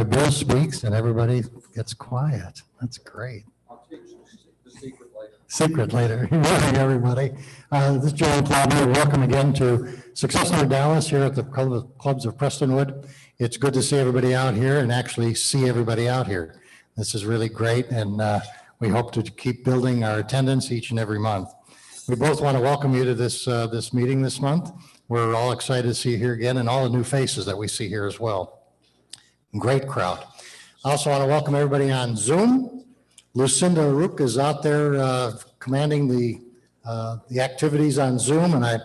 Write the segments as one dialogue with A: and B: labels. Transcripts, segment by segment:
A: Bill speaks and everybody gets quiet. That's great.
B: I'll teach you the secret later.
A: Secret later. Good morning, everybody. This is Joel Plowman. Welcome again to Success North Dallas here at the Clubs of Prestonwood. It's good to see everybody out here and actually see everybody out here. This is really great, and we hope to keep building our attendance each and every month. We both want to welcome you to this meeting this month. We're all excited to see you here again and all the new faces that we see here as well. Great crowd. I also want to welcome everybody on Zoom. Lucinda Rook is out there commanding the activities on Zoom, and I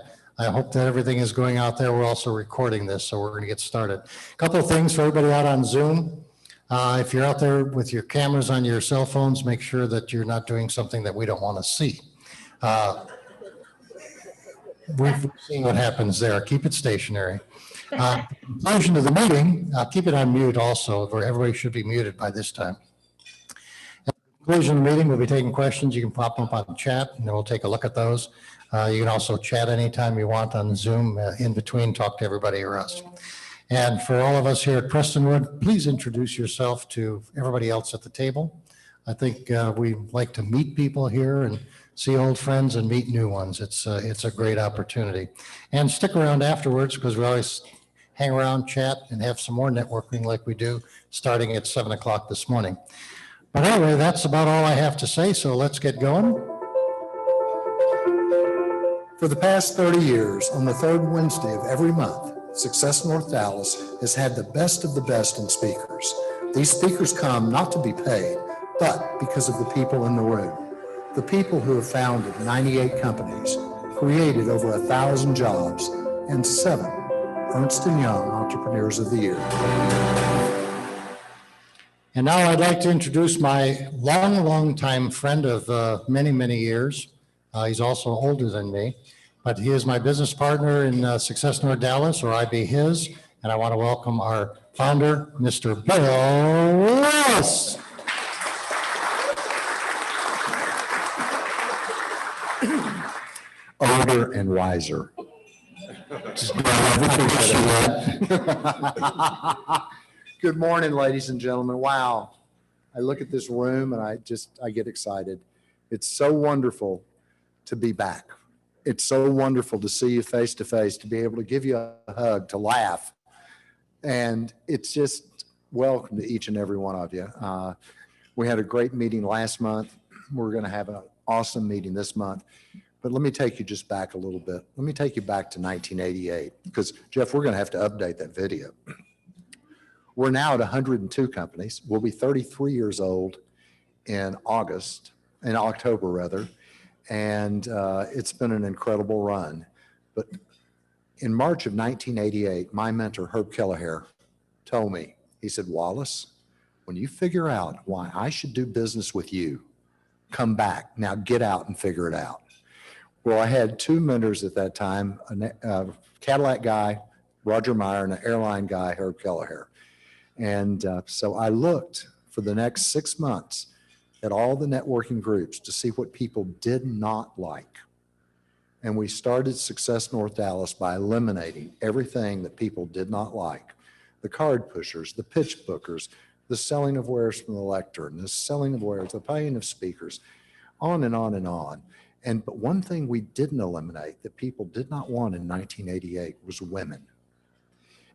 A: hope that everything is going out there. We're also recording this, so we're going to get started. A couple of things for everybody out on Zoom. If you're out there with your cameras on your cell phones, make sure that you're not doing something that we don't want to see. We've seen what happens there. Keep it stationary. Conclusion of the meeting, I'll keep it on mute also, where everybody should be muted by this time. At the conclusion of the meeting, we'll be taking questions. You can pop them up on the chat, and then we'll take a look at those. You can also chat anytime you want on Zoom, in between, talk to everybody or us. And for all of us here at Prestonwood, please introduce yourself to everybody else at the table. I think we like to meet people here and see old friends and meet new ones. It's a great opportunity. And stick around afterwards, because we always hang around, chat, and have some more networking like we do starting at 7 o'clock this morning. But anyway, that's about all I have to say, so let's get going.
C: For the past 30 years, on the third Wednesday of every month, Success North Dallas has had the best of the best in speakers. These speakers come not to be paid, but because of the people in the room. The people who have founded 98 companies, created over 1,000 jobs, and 7 Ernst & Young Entrepreneurs of the Year.
A: And now I'd like to introduce my long time friend of many, many years. He's also older than me, but he is my business partner in Success North Dallas, or I be his. And I want to welcome our founder, Mr. Bill Ross.
C: Older and wiser. Good morning, ladies and gentlemen. Wow. I look at this room and I get excited. It's so wonderful to be back. It's so wonderful to see you face to face, to be able to give you a hug, to laugh. And it's just welcome to each and every one of you. We had a great meeting last month. We're going to have an awesome meeting this month. But let me take you just back a little bit. Let me take you back to 1988, because Jeff, we're going to have to update that video. We're now at 102 companies. We'll be 33 years old in October rather. And it's been an incredible run. But in March of 1988, my mentor, Herb Kelleher, told me, he said, Wallace, when you figure out why I should do business with you, come back. Now get out and figure it out. Well, I had 2 mentors at that time, a Cadillac guy, Roger Meyer, and an airline guy, Herb Kelleher. And so I looked for the next 6 months at all the networking groups to see what people did not like. And we started Success North Dallas by eliminating everything that people did not like. The card pushers, the pitch bookers, the selling of wares from the lectern, the selling of wares, the paying of speakers, on and on and on. But one thing we didn't eliminate that people did not want in 1988 was women.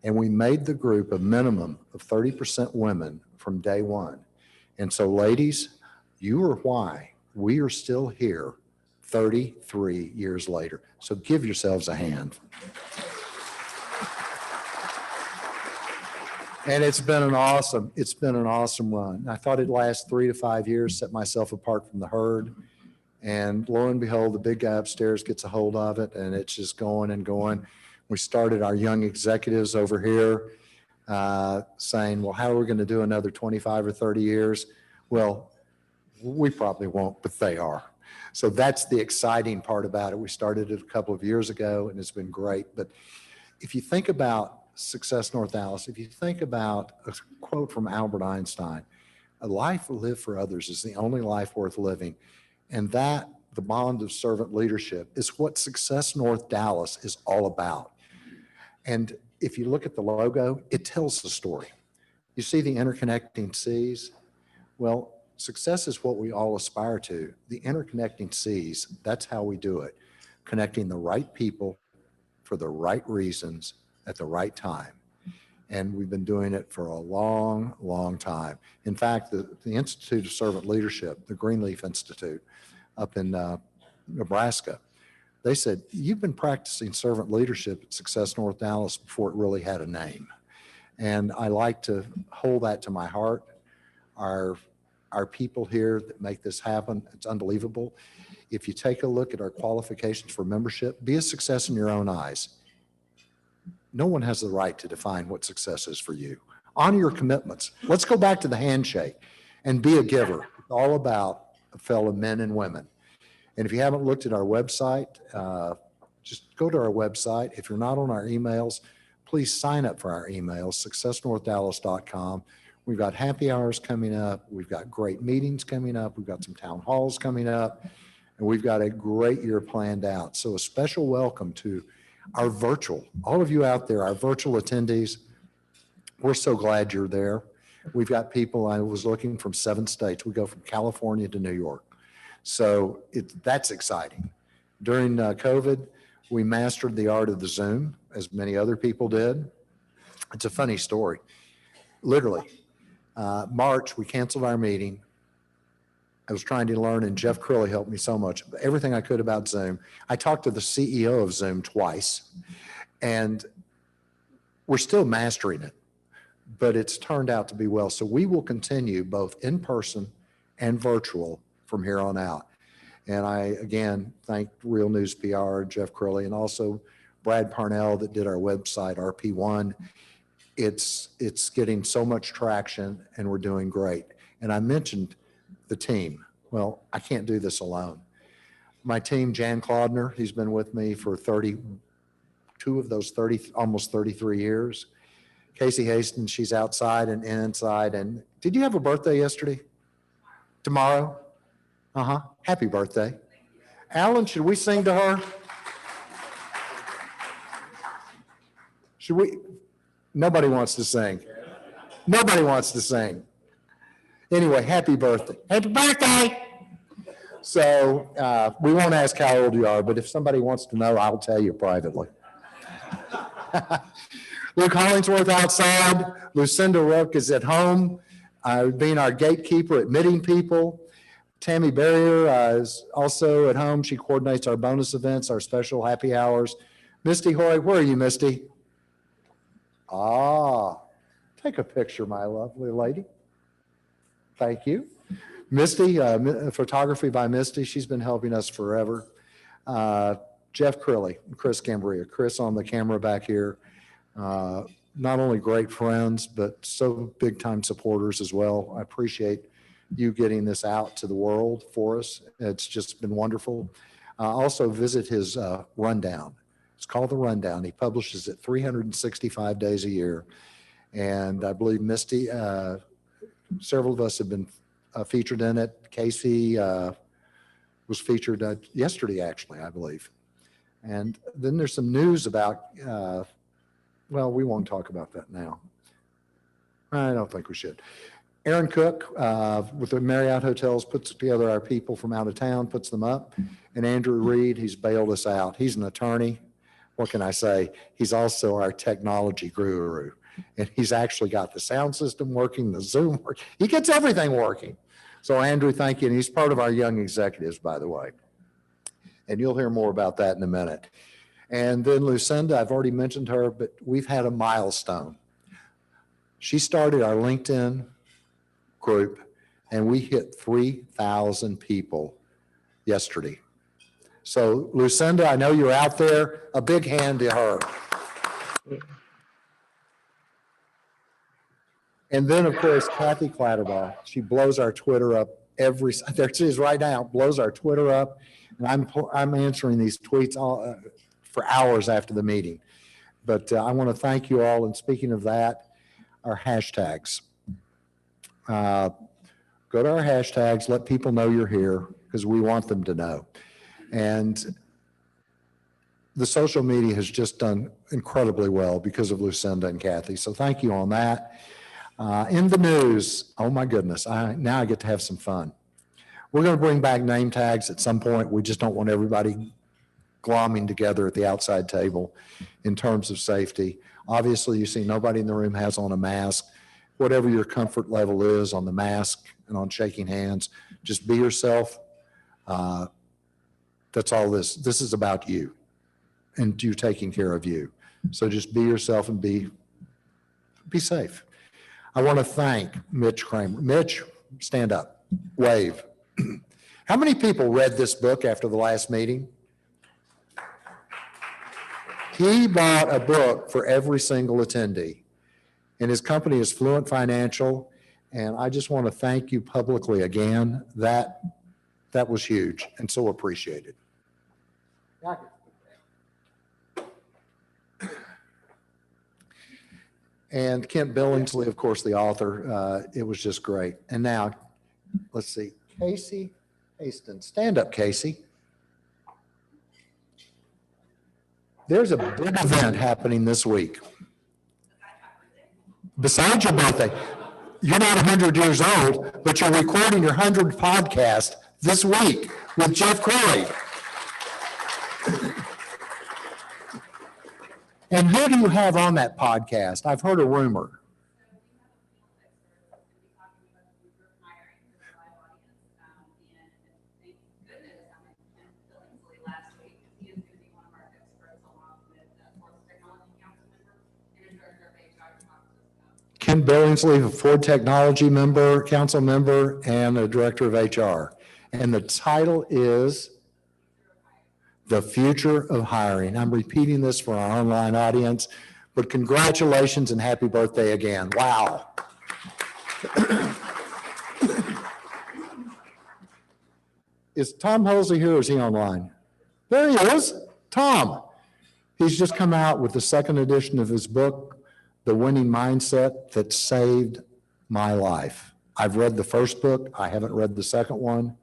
C: And we made the group a minimum of 30% women from day one. And so ladies, you are why we are still here 33 years later. So give yourselves a hand. And it's been an awesome run. I thought it'd last 3 to 5 years, set myself apart from the herd. And lo and behold, the big guy upstairs gets a hold of it, and it's just going and going. We started our young executives over here saying, well, how are we going to do another 25 or 30 years? Well, we probably won't, but they are. So that's the exciting part about it. We started it a couple of years ago, and it's been great. But if you think about Success North Dallas, if you think about a quote from Albert Einstein, a life lived for others is the only life worth living. And that, the bond of servant leadership, is what Success North Dallas is all about. And if you look at the logo, it tells the story. You see the interconnecting Cs? Well, success is what we all aspire to. The interconnecting Cs, that's how we do it. Connecting the right people for the right reasons at the right time. And we've been doing it for a long, long time. In fact, the Institute of Servant Leadership, the Greenleaf Institute up in Nebraska, they said, you've been practicing servant leadership at Success North Dallas before it really had a name. And I like to hold that to my heart. Our people here that make this happen, it's unbelievable. If you take a look at our qualifications for membership, be a success in your own eyes. No one has the right to define what success is for you. Honor your commitments. Let's go back to the handshake and be a giver. It's all about fellow men and women. And if you haven't looked at our website, just go to our website. If you're not on our emails, please sign up for our emails, successnorthdallas.com. We've got happy hours coming up. We've got great meetings coming up. We've got some town halls coming up. And we've got a great year planned out. So a special welcome to our virtual, all of you out there, our virtual attendees. We're so glad you're there. We've got people, I was looking from 7 states. We go from California to New York. So that's exciting. During COVID, we mastered the art of the Zoom, as many other people did. It's a funny story. Literally, March, we canceled our meeting. I was trying to learn, and Jeff Curley helped me so much, everything I could about Zoom. I talked to the CEO of Zoom twice, and we're still mastering it, but it's turned out to be well. So we will continue both in person and virtual from here on out. And I, again, thank Real News PR, Jeff Curley, and also Brad Parnell that did our website, RP1. It's getting so much traction, and we're doing great. And I mentioned the team. Well, I can't do this alone. My team, Jan Claudner, he's been with me for 32 of those 30, almost 33 years. Casey Hastings, she's outside and inside. And did you have a birthday yesterday? Tomorrow? Uh-huh. Happy birthday. Alan, should we sing to her? Should we? Nobody wants to sing. Nobody wants to sing. Anyway, happy birthday. Happy birthday. So we won't ask how old you are, but if somebody wants to know, I'll tell you privately. Luke Hollingsworth outside. Lucinda Rook is at home, being our gatekeeper, admitting people. Tammy Barrier is also at home. She coordinates our bonus events, our special happy hours. Misty Hoy, where are you, Misty? Ah, take a picture, my lovely lady. Thank you. Misty, photography by Misty. She's been helping us forever. Jeff Curley, Chris Cambria. Chris on the camera back here. Not only great friends, but so big time supporters as well. I appreciate you getting this out to the world for us. It's just been wonderful. Also visit his rundown. It's called The Rundown. He publishes it 365 days a year. And I believe Misty, several of us have been featured in it. Casey was featured yesterday, actually, I believe. And then there's some news about, well, we won't talk about that now. I don't think we should. Aaron Cook with the Marriott Hotels puts together our people from out of town, puts them up. And Andrew Reed, he's bailed us out. He's an attorney. What can I say? He's also our technology guru. And he's actually got the sound system working, the Zoom working. He gets everything working. So Andrew, thank you. And he's part of our young executives, by the way. And you'll hear more about that in a minute. And then Lucinda, I've already mentioned her, but we've had a milestone. She started our LinkedIn group, and we hit 3,000 people yesterday. So Lucinda, I know you're out there. A big hand to her. And then, of course, Kathy Clatterbaugh. She blows our Twitter up there she is right now, blows our Twitter up. And I'm answering these tweets for hours after the meeting. But I want to thank you all. And speaking of that, our hashtags. Go to our hashtags, let people know you're here, because we want them to know. And the social media has just done incredibly well because of Lucinda and Kathy. So thank you on that. In the news, oh my goodness, now I get to have some fun. We're going to bring back name tags at some point. We just don't want everybody glomming together at the outside table in terms of safety. Obviously, you see nobody in the room has on a mask. Whatever your comfort level is on the mask and on shaking hands, just be yourself. That's all this is about you and you taking care of you. So just be yourself and be safe. I want to thank Mitch Kramer. Mitch, stand up, wave. How many people read this book after the last meeting? He bought a book for every single attendee, and his company is Fluent Financial, and I just want to thank you publicly again. That was huge and so appreciated. And Kent Billingsley, of course, the author. It was just great. And now, let's see, Casey Hastings. Stand up, Casey. There's a big event happening this week. Besides your birthday, you're not 100 years old, but you're recording your 100th podcast this week with Jeff Crowley. And who do you have on that podcast? I've heard a rumor. Ken Billingsley, a Ford Technology member, council member, and a director of HR. And the title is The Future of Hiring. I'm repeating this for our online audience, but congratulations and happy birthday again. Wow. Is Tom Halsey here or is he online? There he is, Tom. He's just come out with the second edition of his book, The Winning Mindset That Saved My Life. I've read the first book. I haven't read the second one.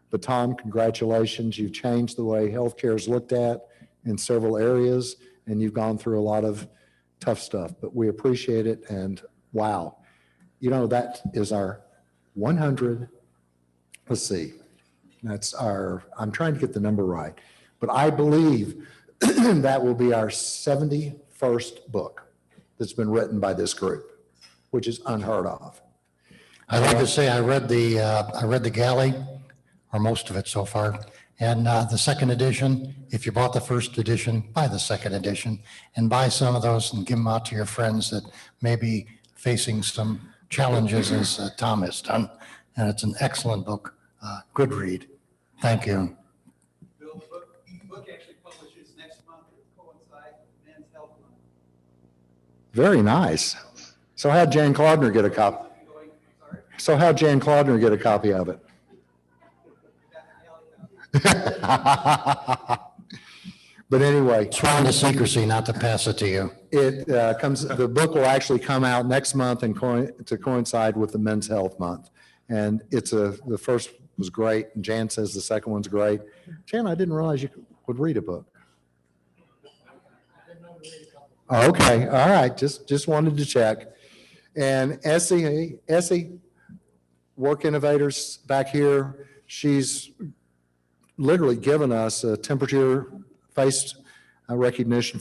C: But Tom, congratulations. You've changed the way healthcare is looked at in several areas, and you've gone through a lot of tough stuff. But we appreciate it, and wow. You know, that is our 100, let's see. That's our, I'm trying to get the number right. But I believe that will be our 71st book that's been written by this group, which is unheard of.
A: I'd like to say I read the galley, or most of it so far, and the second edition. If you bought the first edition, buy the second edition, and buy some of those and give them out to your friends that may be facing some challenges as Tom has done. And it's an excellent book, good read. Thank you.
B: Bill, the book actually publishes next month. It coincides with Men's Health Month.
C: Very nice. So how'd Jan Claudner get a copy? So how'd Jan Claudner get a copy of it? But anyway,
A: Sworn to secrecy not to pass it to you.
C: it the book will actually come out next month and to coincide with the Men's Health Month. And the first was great, and Jan says the second one's great. Jan, I didn't realize you would read a book. Okay, all right, just wanted to check. And Essie, Work Innovators back here, she's literally given us a temperature facial recognition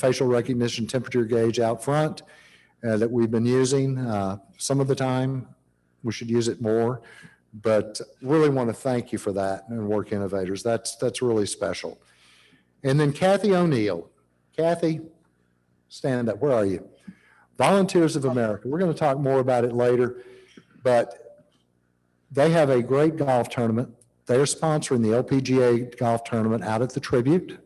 C: temperature gauge out front that we've been using some of the time. We should use it more, but really want to thank you for that and Work Innovators. That's really special. And then Kathy O'Neill. Kathy, stand up. Where are you? Volunteers of America. We're going to talk more about it later, but they have a great golf tournament. They're sponsoring the LPGA golf tournament out at the Tribute.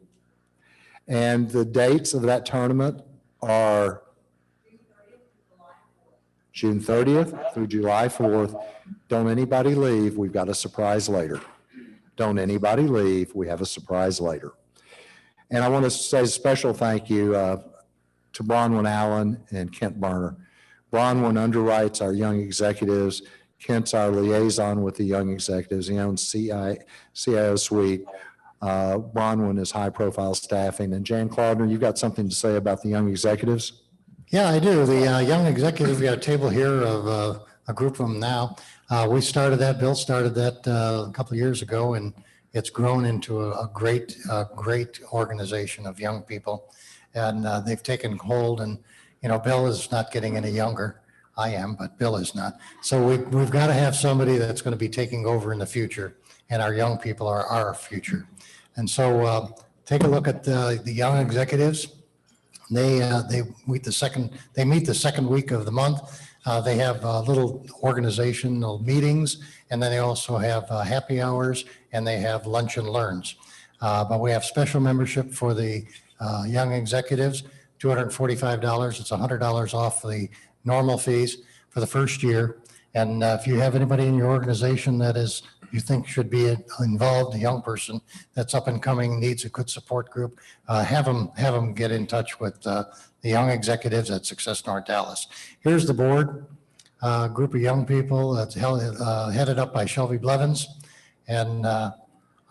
C: And the dates of that tournament are June 30th through July 4th. Don't anybody leave. We've got a surprise later. Don't anybody leave. We have a surprise later. And I want to say a special thank you to Bronwyn Allen and Kent Berner. Bronwyn underwrites our young executives. Kent's our liaison with the young executives. He owns CIO Suite. Bronwyn is high-profile staffing. And Jan Claudner, you've got something to say about the young executives?
A: Yeah, I do. The young executives, we got a table here of a group of them now. We started that, Bill started that a couple of years ago, and it's grown into a great organization of young people. And they've taken hold, and, Bill is not getting any younger. I am, but Bill is not. So we've got to have somebody that's going to be taking over in the future, and our young people are our future. And so take a look at the young executives. They meet the second week of the month. They have little organizational meetings, and then they also have happy hours, and they have lunch and learns. But we have special membership for the young executives, $245. It's $100 off the normal fees for the first year. And if you have anybody in your organization that you think should be involved, a young person that's up and coming, needs a good support group, have them get in touch with the young executives at Success North Dallas. Here's the board, group of young people that's headed up by Shelby Blevins, and our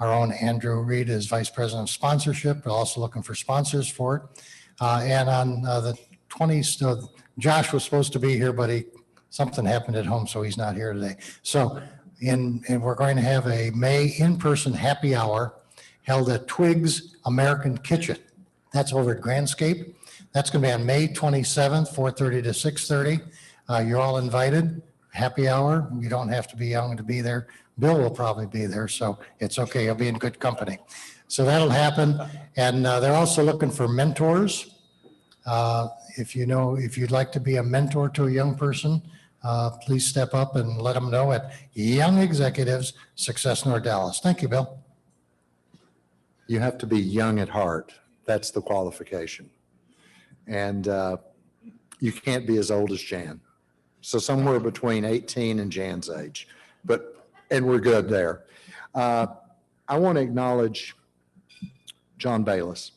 A: own Andrew Reed is Vice President of Sponsorship. We're also looking for sponsors for it. And on the 20th, Josh was supposed to be here, but something happened at home, so he's not here today. So and we're going to have a May in-person happy hour held at Twiggs American Kitchen. That's over at Grandscape. That's going to be on May 27th, 4:30 to 6:30. You're all invited. Happy hour. You don't have to be young to be there. Bill will probably be there, so it's okay. You'll be in good company. So that'll happen. And they're also looking for mentors. If you'd like to be a mentor to a young person, please step up and let them know at Young Executives, Success North Dallas. Thank you, Bill.
C: You have to be young at heart. That's the qualification. And you can't be as old as Jan. So somewhere between 18 and Jan's age, and we're good there. I want to acknowledge John Bayless.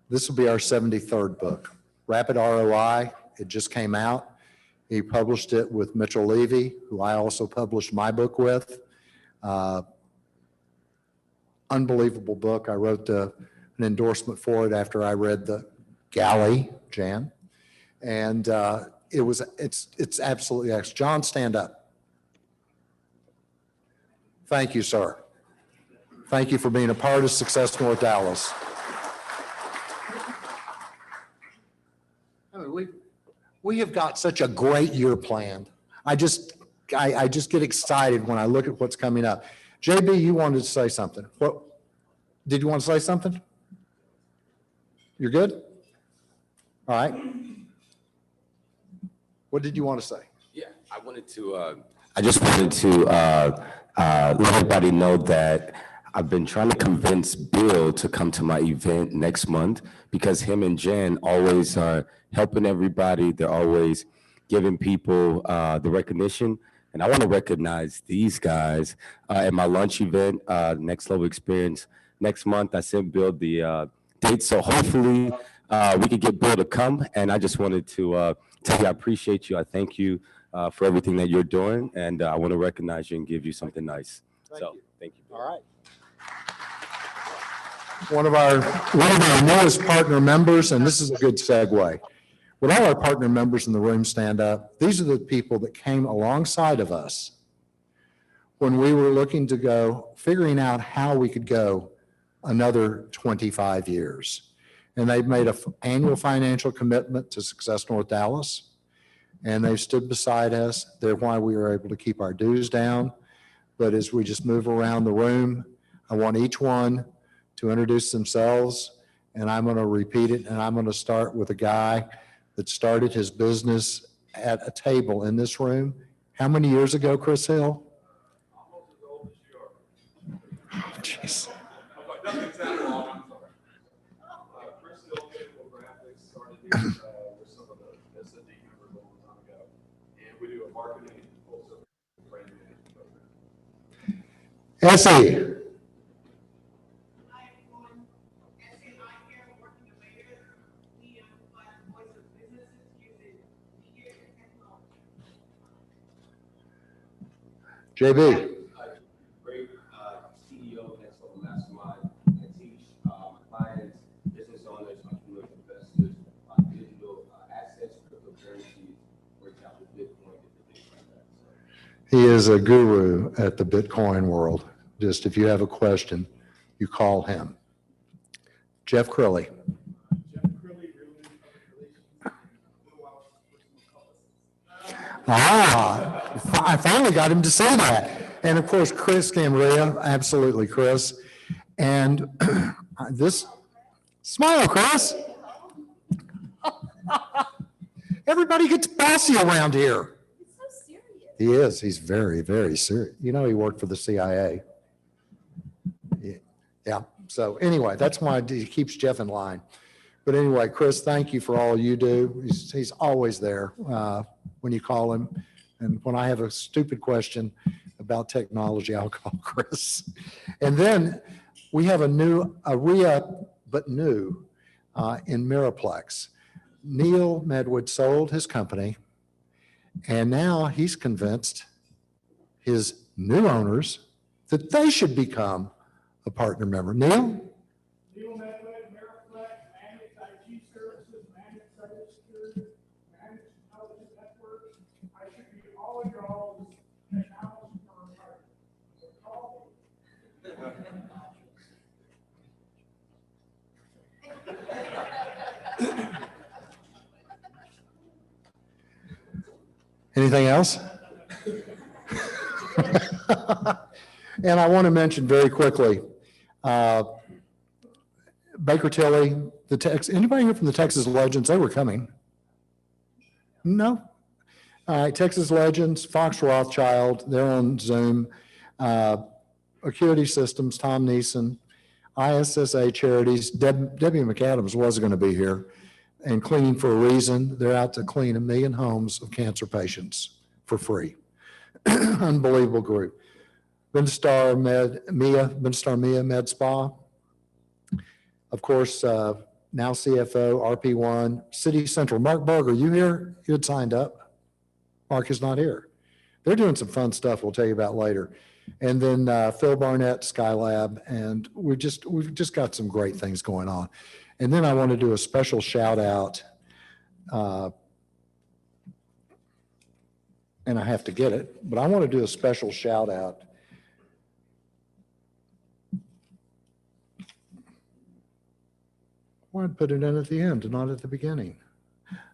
C: This will be our 73rd book. Rapid ROI, it just came out. He published it with Mitchell Levy, who I also published my book with. Unbelievable book. I wrote an endorsement for it after I read the galley, Jan. And it's absolutely excellent. John, stand up. Thank you, sir. Thank you for being a part of Success North Dallas. I mean, we have got such a great year planned. I just get excited when I look at what's coming up. JB, you wanted to say something. What did you want to say something? You're good? All right. What did you want to say?
D: Yeah, I just wanted to let everybody know that I've been trying to convince Bill to come to my event next month because him and Jen always are helping everybody. They're always giving people the recognition. And I want to recognize these guys at my lunch event, Next Level Experience next month. I sent Bill the date. So hopefully we could get Bill to come. And I just wanted to tell you I appreciate you. I thank you for everything that you're doing. And I want to recognize you and give you something nice. Thank you.
C: All right. One of our newest partner members, and this is a good segue. When all our partner members in the room stand up, these are the people that came alongside of us when we were looking to go, figuring out how we could go another 25 years. And they've made an annual financial commitment to Success North Dallas, and they've stood beside us. They're why we were able to keep our dues down. But as we just move around the room, I want each one to introduce themselves, and I'm going to repeat it, and I'm going to start with a guy that started his business at a table in this room. How many years ago, Chris Hill?
B: Almost as old as you are.
C: Oh, jeez.
B: Nothing's that long. Chris Hill, Visual Graphics, started here with some of the SND members a long time ago. And we do a marketing and full service brand management program.
C: Essie.
E: Hi, everyone. SNI here, working the waiter. We provide voice of businesses using media and technology.
C: JB.
D: Great CEO Next Level Mastermind. I teach my clients, business owners, entrepreneurs, investors, digital assets
C: He is a guru at the Bitcoin world. Just if you have a question, you call him. Jeff Crilly. I finally got him to say that. And of course, Chris Cambria, absolutely, Chris. And this, smile, Chris. Everybody gets bossy around here.
E: He's so serious.
C: He is. He's very, very serious. You know, he worked for the CIA. Yeah. So anyway, that's why he keeps Jeff in line. But anyway, Chris, thank you for all you do. He's always there when you call him. And when I have a stupid question about technology, I'll call Chris. And then we have a RIA, but new in Miraplex. Neil Medwood sold his company, and now he's convinced his new owners that they should become a partner member. Neil?
F: Neil Medwood, Miraflex, managed IT services, managed cybersecurity, managed intelligence networks. I should be all of y'all's technology firm partner. So call me.
C: Anything else? And I want to mention very quickly, Baker Tilly, anybody here from the Texas Legends? They were coming. No? All right, Texas Legends, Fox Rothschild, they're on Zoom. Acuity Systems, Tom Neeson, ISSA Charities, Debbie McAdams was going to be here. And Cleaning for a Reason, they're out to clean 1 million homes of cancer patients for free. Unbelievable group. Vinstar Mia Med Spa. Of course, now CFO, RP1, City Central. Mark Berger, you here? You had signed up. Mark is not here. They're doing some fun stuff we'll tell you about later. And then Phil Barnett, Skylab, and we've just got some great things going on. And then I want to do a special shout out, and I have to get it, but I want to do a special shout out. Why I'd put it in at the end and not at the beginning.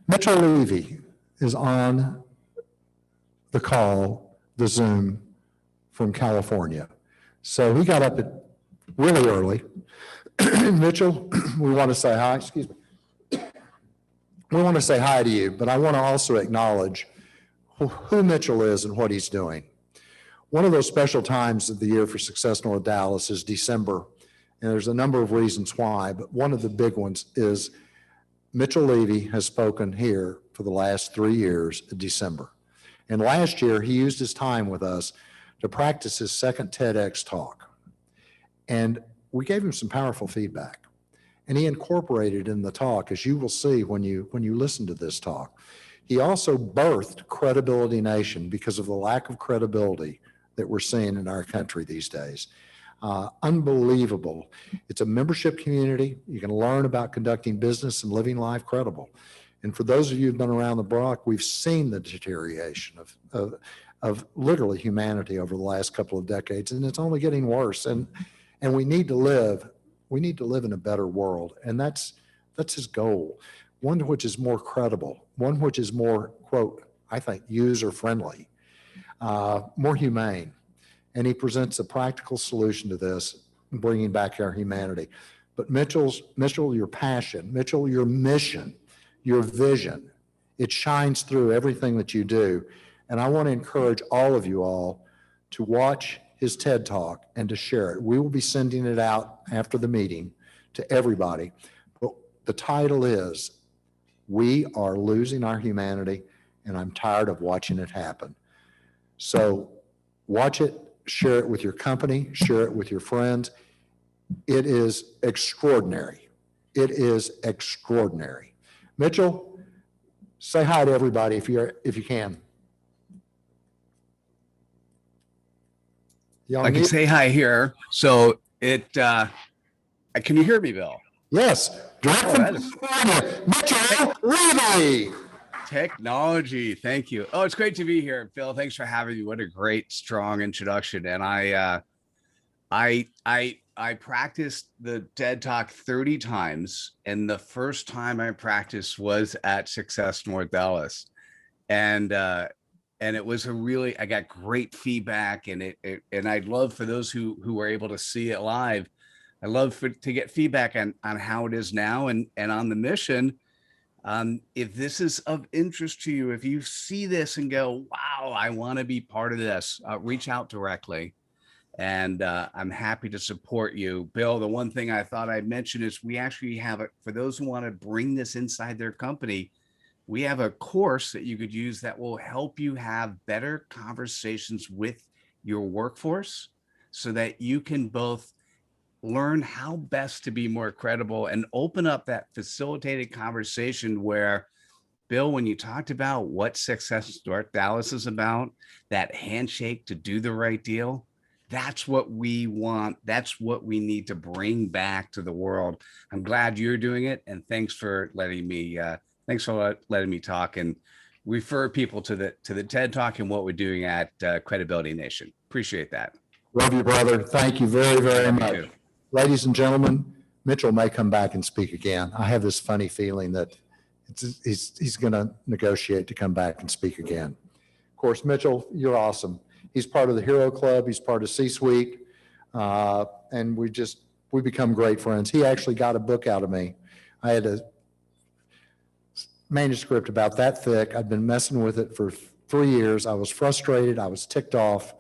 C: Mitchell Levy is on the call, the Zoom from California. So he got up at really early. Mitchell, we want to say hi, excuse me. We want to say hi to you, but I want to also acknowledge who Mitchell is and what he's doing. One of those special times of the year for Success North Dallas is December, and there's a number of reasons why, but one of the big ones is Mitchell Levy has spoken here for the last 3 years in December. And last year, he used his time with us to practice his second TEDx talk. And we gave him some powerful feedback, and he incorporated in the talk, as you will see when you listen to this talk. He also birthed Credibility Nation because of the lack of credibility that we're seeing in our country these days. Unbelievable. It's a membership community. You can learn about conducting business and living life credible. And for those of you who've been around the block, we've seen the deterioration of literally humanity over the last couple of decades, and it's only getting worse. And we need to live in a better world. And that's his goal. One which is more credible, one which is more, quote, I think, user-friendly, more humane. And he presents a practical solution to this, bringing back our humanity. But Mitchell, your passion, Mitchell, your mission, your vision, it shines through everything that you do. And I want to encourage all of you all to watch his TED Talk and to share it. We will be sending it out after the meeting to everybody. But the title is, We Are Losing Our Humanity, and I'm tired of watching it happen. So watch it, share it with your company, share it with your friends. It is extraordinary. It is extraordinary. Mitchell, say hi to everybody if you can.
G: I can say hi here. So can you hear me, Bill?
C: Yes. Direct from California, Mitchell Levy.
G: Technology. Thank you. Oh, it's great to be here, Bill. Thanks for having me. What a great, strong introduction. And I practiced the TED Talk 30 times, and the first time I practiced was at Success North Dallas, and it was I got great feedback, and and I'd love for those who were able to see it live. I love to get feedback on how it is now and on the mission. If this is of interest to you, if you see this and go, wow, I want to be part of this, reach out directly. And I'm happy to support you. Bill, the one thing I thought I'd mention is we actually have for those who want to bring this inside their company, we have a course that you could use that will help you have better conversations with your workforce so that you can both learn how best to be more credible and open up that facilitated conversation where, Bill, when you talked about what Success North Dallas is about, that handshake to do the right deal, that's what we want. That's what we need to bring back to the world. I'm glad you're doing it. And thanks for letting me talk and refer people to the TED Talk and what we're doing at Credibility Nation. Appreciate that.
C: Love you, brother. Thank you very, very
G: Love you
C: much.
G: too.
C: Ladies and gentlemen, Mitchell may come back and speak again. I have this funny feeling that he's going to negotiate to come back and speak again. Of course, Mitchell, you're awesome. He's part of the Hero Club. He's part of C-Suite. And we become great friends. He actually got a book out of me. I had a manuscript about that thick. I'd been messing with it for 3 years. I was frustrated. I was ticked off.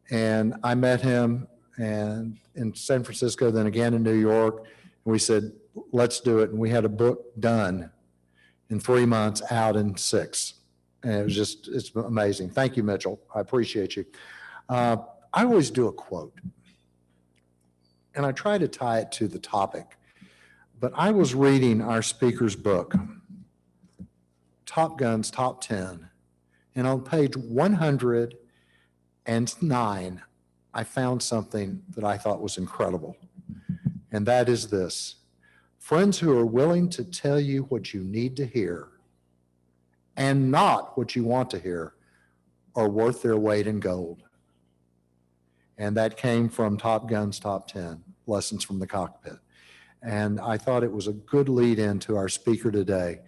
C: And I met him and in San Francisco, then again in New York. And we said, let's do it. And we had a book done in 3 months, out in 6. And it was it's amazing. Thank you, Mitchell. I appreciate you. I always do a quote. And I try to tie it to the topic. But I was reading our speaker's book, Top Gun's Top 10. And on page 109, I found something that I thought was incredible. And that is this: friends who are willing to tell you what you need to hear and not what you want to hear are worth their weight in gold. And that came from Top Gun's Top 10, Lessons from the Cockpit. And I thought it was a good lead in to our speaker today,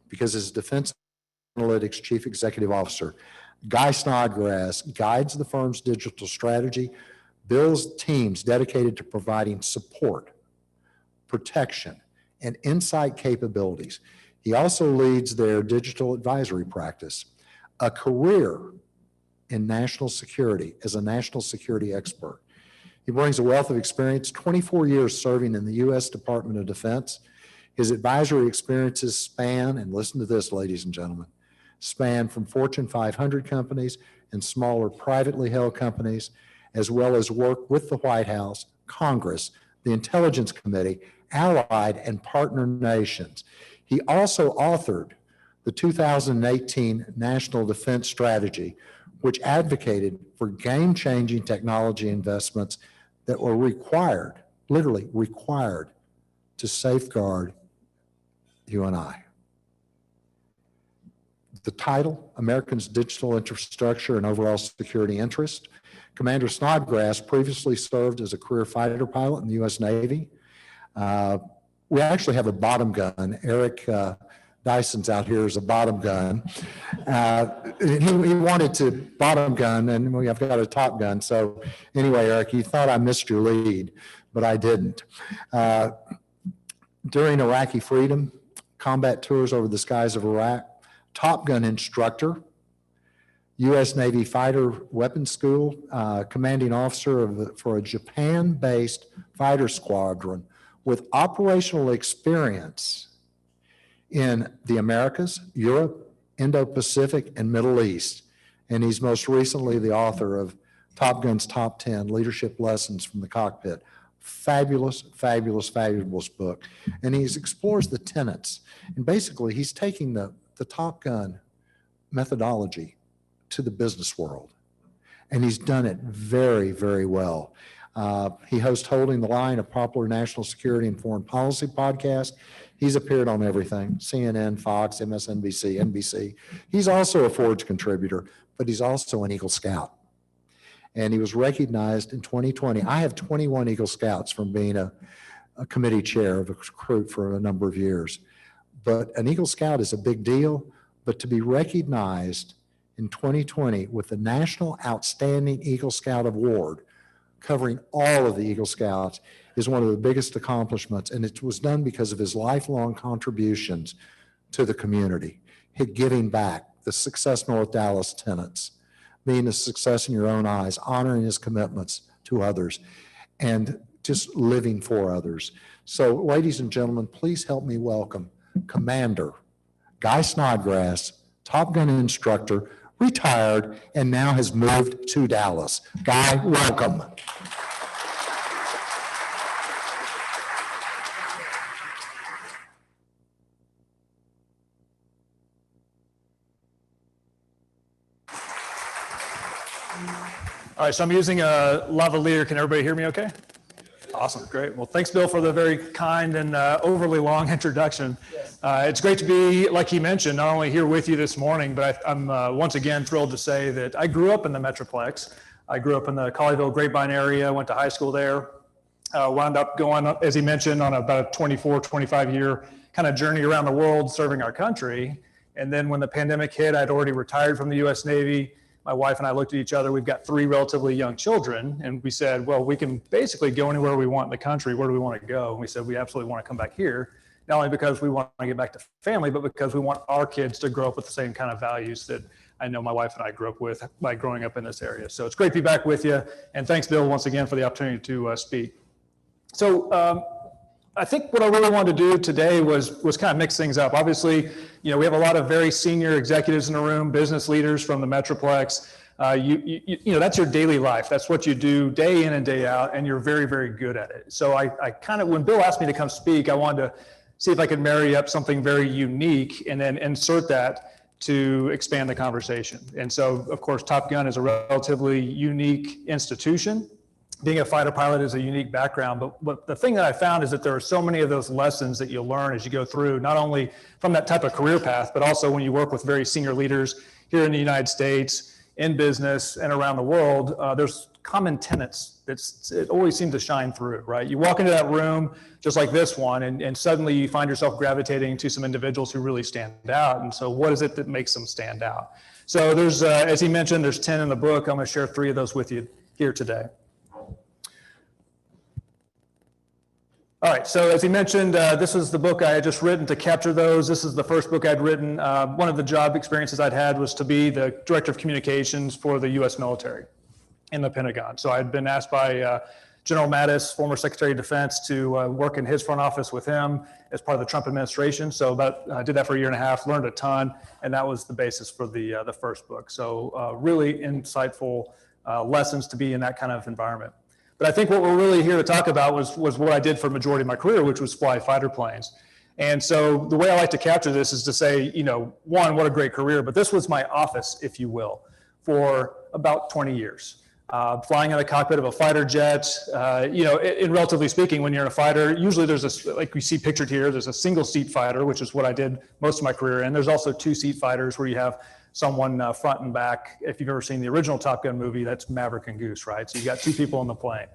C: because as Defense Analytics Chief Executive Officer, Guy Snodgrass guides the firm's digital strategy, builds teams dedicated to providing support, protection, and insight capabilities. He also leads their digital advisory practice, a career in national security as a national security expert. He brings a wealth of experience, 24 years serving in the U.S. Department of Defense. His advisory experiences span, and listen to this, ladies and gentlemen, span from Fortune 500 companies and smaller privately held companies, as well as work with the White House, Congress, the Intelligence Committee, allied and partner nations. He also authored the 2018 National Defense Strategy, which advocated for game-changing technology investments that were required, literally required, to safeguard you and I. The title, Americans' Digital Infrastructure and Overall Security Interest. Commander Snodgrass previously served as a career fighter pilot in the U.S. Navy. We actually have a bottom gun. Eric Dyson's out here as a bottom gun. He wanted to bottom gun, and I've got a top gun. So anyway, Eric, you thought I missed your lead, but I didn't. During Iraqi freedom, combat tours over the skies of Iraq, Top Gun instructor, U.S. Navy Fighter Weapons School, commanding officer for a Japan-based fighter squadron with operational experience in the Americas, Europe, Indo-Pacific, and Middle East. And he's most recently the author of Top Gun's Top 10 Leadership Lessons from the Cockpit. Fabulous, fabulous, fabulous book. And he explores the tenets. And basically, he's taking the Top Gun methodology to the business world. And he's done it very, very well. He hosts Holding the Line, a popular national security and foreign policy podcast. He's appeared on everything, CNN, Fox, MSNBC, NBC. He's also a Forge contributor, but he's also an Eagle Scout. And he was recognized in 2020. I have 21 Eagle Scouts from being a committee chair of a recruit for a number of years. But an Eagle Scout is a big deal, but to be recognized in 2020 with the National Outstanding Eagle Scout Award, covering all of the Eagle Scouts, is one of the biggest accomplishments. And it was done because of his lifelong contributions to the community, his giving back, the Success North Dallas tenets, being a success in your own eyes, honoring his commitments to others, and just living for others. So, ladies and gentlemen, please help me welcome Commander Guy Snodgrass, Top Gun instructor, retired, and now has moved to Dallas. Guy, welcome.
H: All right, so I'm using a lavalier. Can everybody hear me okay? Awesome, great. Well, thanks, Bill, for the very kind and overly long introduction. It's great to be, like he mentioned, not only here with you this morning, but I'm once again thrilled to say that I grew up in the Metroplex. I grew up in the Colleyville Grapevine area, went to high school there, wound up going, as he mentioned, on about a 24, 25-year kind of journey around the world serving our country. And then when the pandemic hit, I'd already retired from the U.S. Navy. My wife and I looked at each other. We've got 3 relatively young children, and we said, well, we can basically go anywhere we want in the country. Where do we want to go? And we said, we absolutely want to come back here, not only because we want to get back to family, but because we want our kids to grow up with the same kind of values that I know my wife and I grew up with by growing up in this area. So it's great to be back with you. And thanks, Bill, once again for the opportunity to speak. So I think what I really wanted to do today was kind of mix things up. Obviously, you know, we have a lot of very senior executives in the room, business leaders from the Metroplex. You know, that's your daily life. That's what you do day in and day out, and you're very, very good at it. So I kind of, when Bill asked me to come speak, I wanted to see if I could marry up something very unique and then insert that to expand the conversation. And so, of course, Top Gun is a relatively unique institution. Being a fighter pilot is a unique background, but the thing that I found is that there are so many of those lessons that you'll learn as you go through, not only from that type of career path, but also when you work with very senior leaders here in the United States, in business, and around the world. There's common tenets it always seems to shine through, right? You walk into that room, just like this one, and suddenly you find yourself gravitating to some individuals who really stand out. And so what is it that makes them stand out? So there's, as he mentioned, there's 10 in the book. I'm gonna share 3 of those with you here today. All right, so as he mentioned, this is the book I had just written to capture those. This is the first book I'd written. One of the job experiences I'd had was to be the director of communications for the US military in the Pentagon. So I'd been asked by General Mattis, former Secretary of Defense, to work in his front office with him as part of the Trump administration. So I did that for a year and a half, learned a ton, and that was the basis for the first book. So really insightful lessons to be in that kind of environment. But I think what we're really here to talk about was what I did for the majority of my career, which was fly fighter planes. And so the way I like to capture this is to say, you know, one, what a great career, but this was my office, if you will, for about 20 years. Flying in the cockpit of a fighter jet, you know, in relatively speaking, when you're in a fighter, usually there's a, like we see pictured here, there's a single seat fighter, which is what I did most of my career. And there's also 2-seat fighters where you have someone front and back. If you've ever seen the original Top Gun movie, that's Maverick and Goose, right? So you got 2 people on the plane.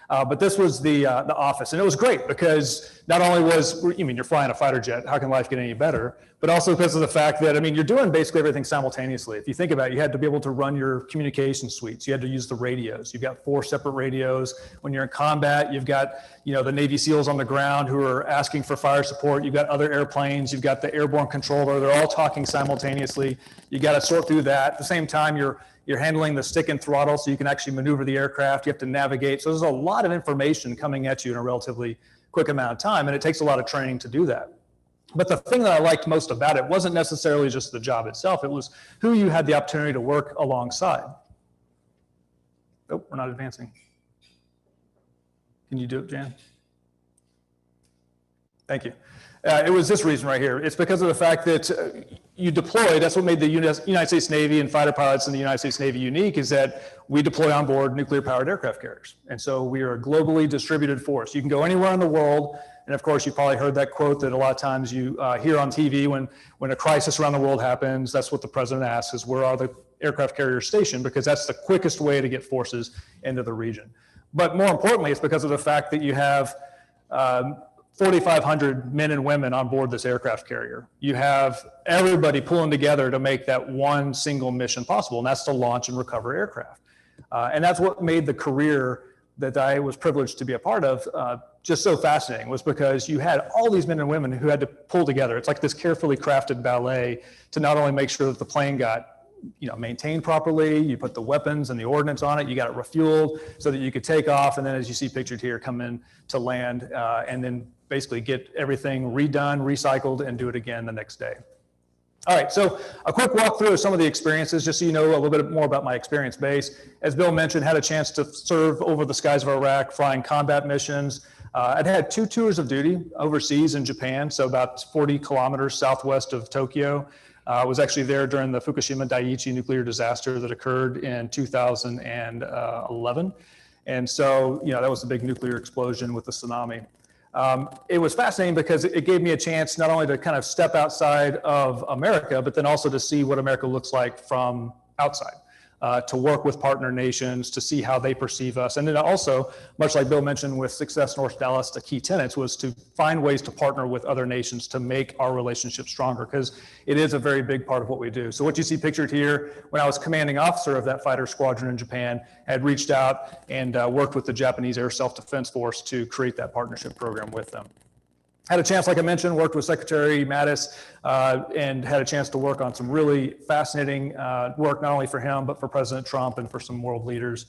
H: But this was the office, and it was great because not only was, I mean, you're flying a fighter jet, how can life get any better? But also because of the fact that, I mean, you're doing basically everything simultaneously. If you think about it, you had to be able to run your communication suites. You had to use the radios. You've got 4 separate radios. When you're in combat, you've got, you know, the Navy SEALs on the ground who are asking for fire support. You've got other airplanes. You've got the airborne controller. They're all talking simultaneously. You got to sort through that. At the same time, you're handling the stick and throttle so you can actually maneuver the aircraft. You have to navigate. So there's a lot of information coming at you in a relatively quick amount of time, and it takes a lot of training to do that. But the thing that I liked most about it wasn't necessarily just the job itself. It was who you had the opportunity to work alongside. Oh, we're not advancing. Can you do it, Jan? Thank you. It was this reason right here. It's because of the fact that you deploy, that's what made the United States Navy and fighter pilots in the United States Navy unique, is that we deploy on board nuclear powered aircraft carriers. And so we are a globally distributed force. You can go anywhere in the world. And of course, you probably heard that quote that a lot of times you hear on TV when a crisis around the world happens. That's what the president asks, is where are the aircraft carriers stationed? Because that's the quickest way to get forces into the region. But more importantly, it's because of the fact that you have 4,500 men and women on board this aircraft carrier. You have everybody pulling together to make that one single mission possible, and that's to launch and recover aircraft. And that's what made the career that I was privileged to be a part of just so fascinating, was because you had all these men and women who had to pull together. It's like this carefully crafted ballet to not only make sure that the plane got maintained properly, you put the weapons and the ordnance on it, you got it refueled so that you could take off, and then as you see pictured here, come in to land, and then basically get everything redone, recycled, and do it again the next day. All right, so a quick walkthrough of some of the experiences, just so you know a little bit more about my experience base. As Bill mentioned, had a chance to serve over the skies of Iraq, flying combat missions. I'd had 2 tours of duty overseas in Japan, so about 40 kilometers southwest of Tokyo. I was actually there during the Fukushima Daiichi nuclear disaster that occurred in 2011. And so, that was a big nuclear explosion with the tsunami. It was fascinating because it gave me a chance not only to kind of step outside of America, but then also to see what America looks like from outside, to work with partner nations, to see how they perceive us. And then also, much like Bill mentioned with Success North Dallas, the key tenets was to find ways to partner with other nations to make our relationship stronger, because it is a very big part of what we do. So what you see pictured here, when I was commanding officer of that fighter squadron in Japan, I had reached out and worked with the Japanese Air Self-Defense Force to create that partnership program with them. Had a chance, like I mentioned, worked with Secretary Mattis and had a chance to work on some really fascinating work, not only for him, but for President Trump and for some world leaders.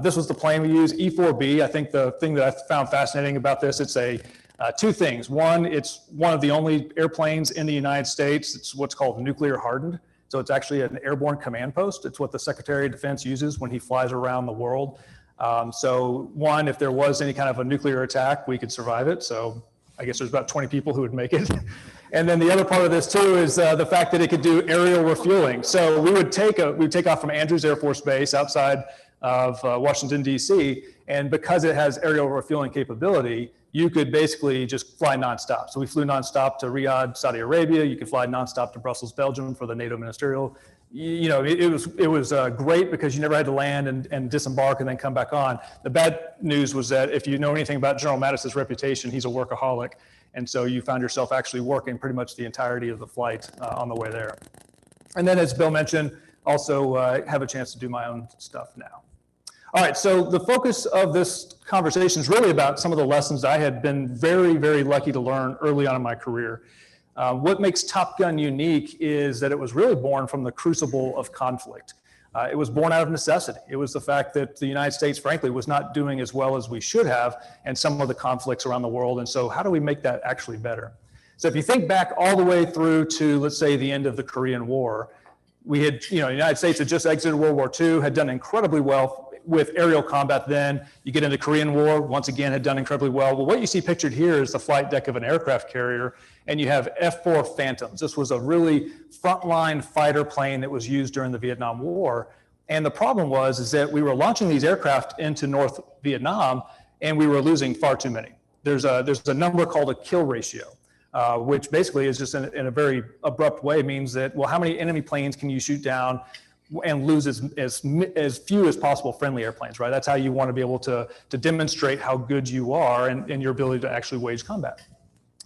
H: This was the plane we use, E-4B. I think the thing that I found fascinating about this, it's two things. One, it's one of the only airplanes in the United States. It's what's called nuclear hardened. So it's actually an airborne command post. It's what the Secretary of Defense uses when he flies around the world. So one, if there was any kind of a nuclear attack, we could survive it. So I guess there's about 20 people who would make it. And then the other part of this too is the fact that it could do aerial refueling. So we would take off from Andrews Air Force Base outside of Washington, DC. And because it has aerial refueling capability, you could basically just fly nonstop. So we flew nonstop to Riyadh, Saudi Arabia. You could fly nonstop to Brussels, Belgium for the NATO ministerial. It was great because you never had to land and disembark and then come back on. The bad news was that if you know anything about General Mattis's reputation, he's a workaholic. And so you found yourself actually working pretty much the entirety of the flight on the way there. And then as Bill mentioned, also have a chance to do my own stuff now. All right, so the focus of this conversation is really about some of the lessons I had been very, very lucky to learn early on in my career. What makes Top Gun unique is that it was really born from the crucible of conflict. It was born out of necessity. It was the fact that the United States, frankly, was not doing as well as we should have, and some of the conflicts around the world. And so how do we make that actually better? So if you think back all the way through to, let's say, the end of the Korean War, we had, the United States had just exited World War II, had done incredibly well with aerial combat then. You get into Korean War, once again, had done incredibly well. Well, what you see pictured here is the flight deck of an aircraft carrier, and you have F-4 Phantoms. This was a really frontline fighter plane that was used during the Vietnam War. And the problem is that we were launching these aircraft into North Vietnam, and we were losing far too many. There's a number called a kill ratio, which basically is just in a very abrupt way means that, well, how many enemy planes can you shoot down and lose as few as possible friendly airplanes, right? That's how you want to be able to demonstrate how good you are and your ability to actually wage combat.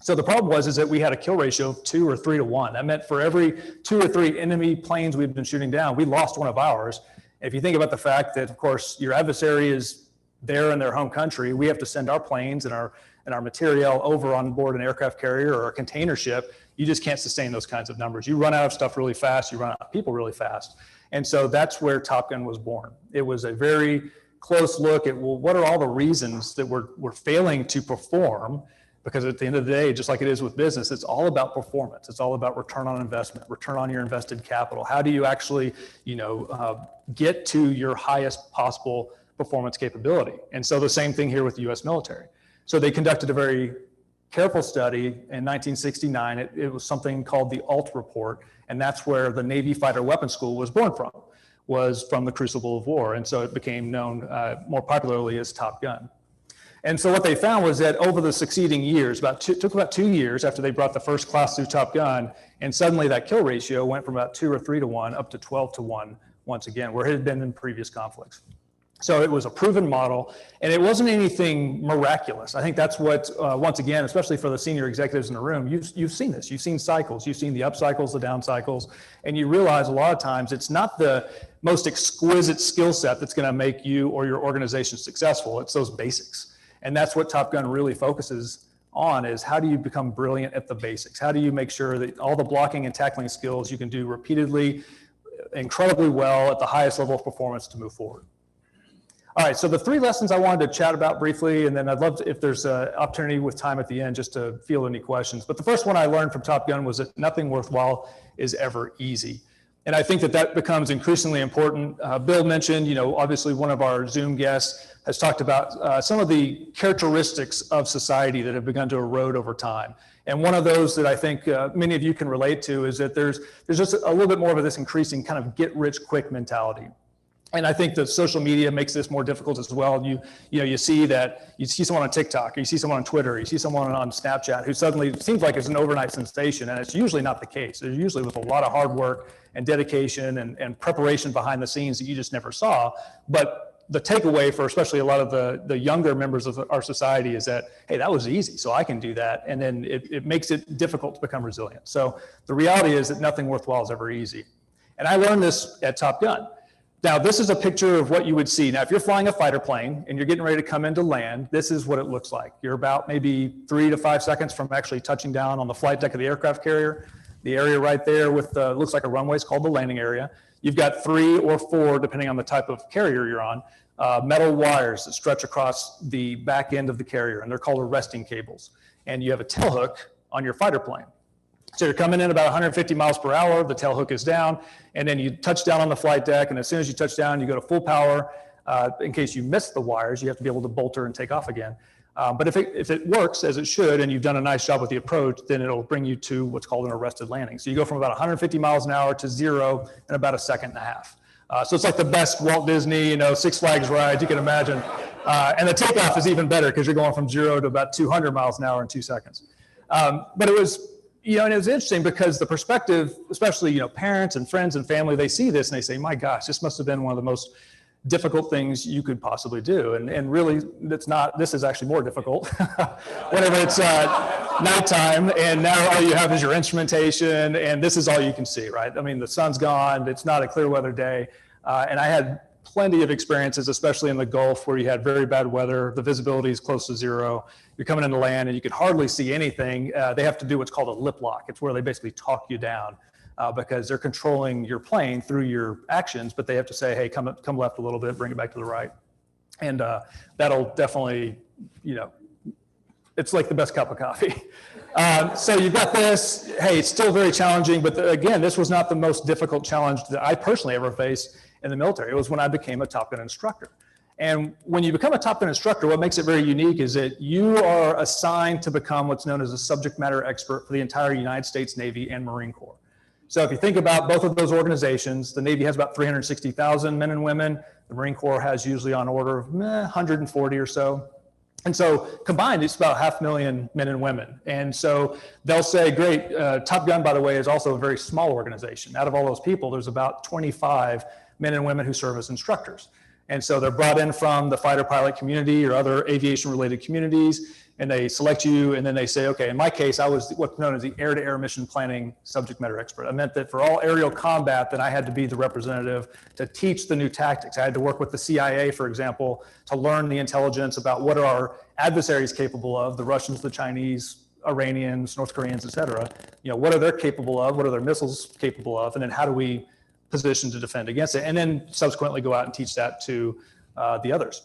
H: So the problem is that we had a kill ratio of 2 or 3 to 1. That meant for every 2 or 3 enemy planes we've been shooting down, we lost one of ours. If you think about the fact that, of course, your adversary is there in their home country, we have to send our planes and our material over on board an aircraft carrier or a container ship. You just can't sustain those kinds of numbers. You run out of stuff really fast. You run out of people really fast. And so that's where Top Gun was born. It was a very close look at, well, what are all the reasons that we're failing to perform? Because at the end of the day, just like it is with business, it's all about performance. It's all about return on investment, return on your invested capital. How do you actually, get to your highest possible performance capability? And so the same thing here with the U.S. military. So they conducted a very careful study in 1969. It was something called the ALT report, and that's where the Navy Fighter Weapons School was born from, was from the crucible of war. And so it became known more popularly as Top Gun. And so what they found was that over the succeeding years, took about 2 years after they brought the first class through Top Gun, and suddenly that kill ratio went from about 2 or 3 to 1 up to 12 to 1 once again, where it had been in previous conflicts. So it was a proven model, and it wasn't anything miraculous. I think that's what, once again, especially for the senior executives in the room, you've seen this. You've seen cycles. You've seen the up cycles, the down cycles, and you realize a lot of times it's not the most exquisite skill set that's going to make you or your organization successful. It's those basics. And that's what Top Gun really focuses on, is how do you become brilliant at the basics? How do you make sure that all the blocking and tackling skills you can do repeatedly, incredibly well at the highest level of performance to move forward? All right, so the 3 lessons I wanted to chat about briefly, and then I'd love to, if there's an opportunity with time at the end, just to field any questions. But the first one I learned from Top Gun was that nothing worthwhile is ever easy. And I think that becomes increasingly important. Bill mentioned, obviously one of our Zoom guests has talked about some of the characteristics of society that have begun to erode over time. And one of those that I think many of you can relate to is that there's just a little bit more of this increasing kind of get rich quick mentality. And I think that social media makes this more difficult as well. You see someone on TikTok, or you see someone on Twitter, or you see someone on Snapchat who suddenly seems like it's an overnight sensation, and it's usually not the case. It's usually with a lot of hard work and dedication and preparation behind the scenes that you just never saw. But the takeaway for especially a lot of the younger members of our society is that, hey, that was easy, so I can do that. And then it makes it difficult to become resilient. So the reality is that nothing worthwhile is ever easy. And I learned this at Top Gun. Now, this is a picture of what you would see. Now, if you're flying a fighter plane and you're getting ready to come into land, this is what it looks like. You're about maybe 3 to 5 seconds from actually touching down on the flight deck of the aircraft carrier. The area right there with looks like a runway is called the landing area. You've got 3 or 4, depending on the type of carrier you're on, metal wires that stretch across the back end of the carrier, and they're called arresting cables. And you have a tail hook on your fighter plane. So you're coming in about 150 miles per hour, the tail hook is down, and then you touch down on the flight deck, and as soon as you touch down, you go to full power. In case you miss the wires, you have to be able to bolt her and take off again. But if it works as it should, and you've done a nice job with the approach, then it'll bring you to what's called an arrested landing. So you go from about 150 miles an hour to 0 in about 1.5 seconds. So it's like the best Walt Disney, Six Flags ride you can imagine. And the takeoff is even better because you're going from 0 to about 200 miles an hour in 2 seconds. But it was, and it was interesting because the perspective, especially, parents and friends and family, they see this and they say, my gosh, this must have been one of the most difficult things you could possibly do. And really, it's not. This is actually more difficult whenever it's nighttime and now all you have is your instrumentation and this is all you can see, right? I mean, the sun's gone, it's not a clear weather day. And I had plenty of experiences, especially in the Gulf, where you had very bad weather, the visibility is close to 0, you're coming into land and you can hardly see anything. They have to do what's called a lip lock. It's where they basically talk you down because they're controlling your plane through your actions, but they have to say, hey, come left a little bit, bring it back to the right. And that'll definitely, it's like the best cup of coffee. So you've got this, hey, it's still very challenging, but again, this was not the most difficult challenge that I personally ever faced in the military. It was when I became a Top Gun instructor. And when you become a Top Gun instructor, what makes it very unique is that you are assigned to become what's known as a subject matter expert for the entire United States Navy and Marine Corps. So if you think about both of those organizations, the Navy has about 360,000 men and women. The Marine Corps has usually on order of 140 or so. And so combined, it's about 500,000 men and women. And so they'll say, great, Top Gun, by the way, is also a very small organization. Out of all those people, there's about 25 men and women who serve as instructors. And so they're brought in from the fighter pilot community or other aviation related communities, and they select you, and then they say, okay, in my case, I was what's known as the air-to-air mission planning subject matter expert. I meant that for all aerial combat, that I had to be the representative to teach the new tactics. I had to work with the CIA, for example, to learn the intelligence about what are our adversaries capable of, the Russians, the Chinese, Iranians, North Koreans, et cetera. What are they capable of? What are their missiles capable of? And then how do we position to defend against it, and then subsequently go out and teach that to the others.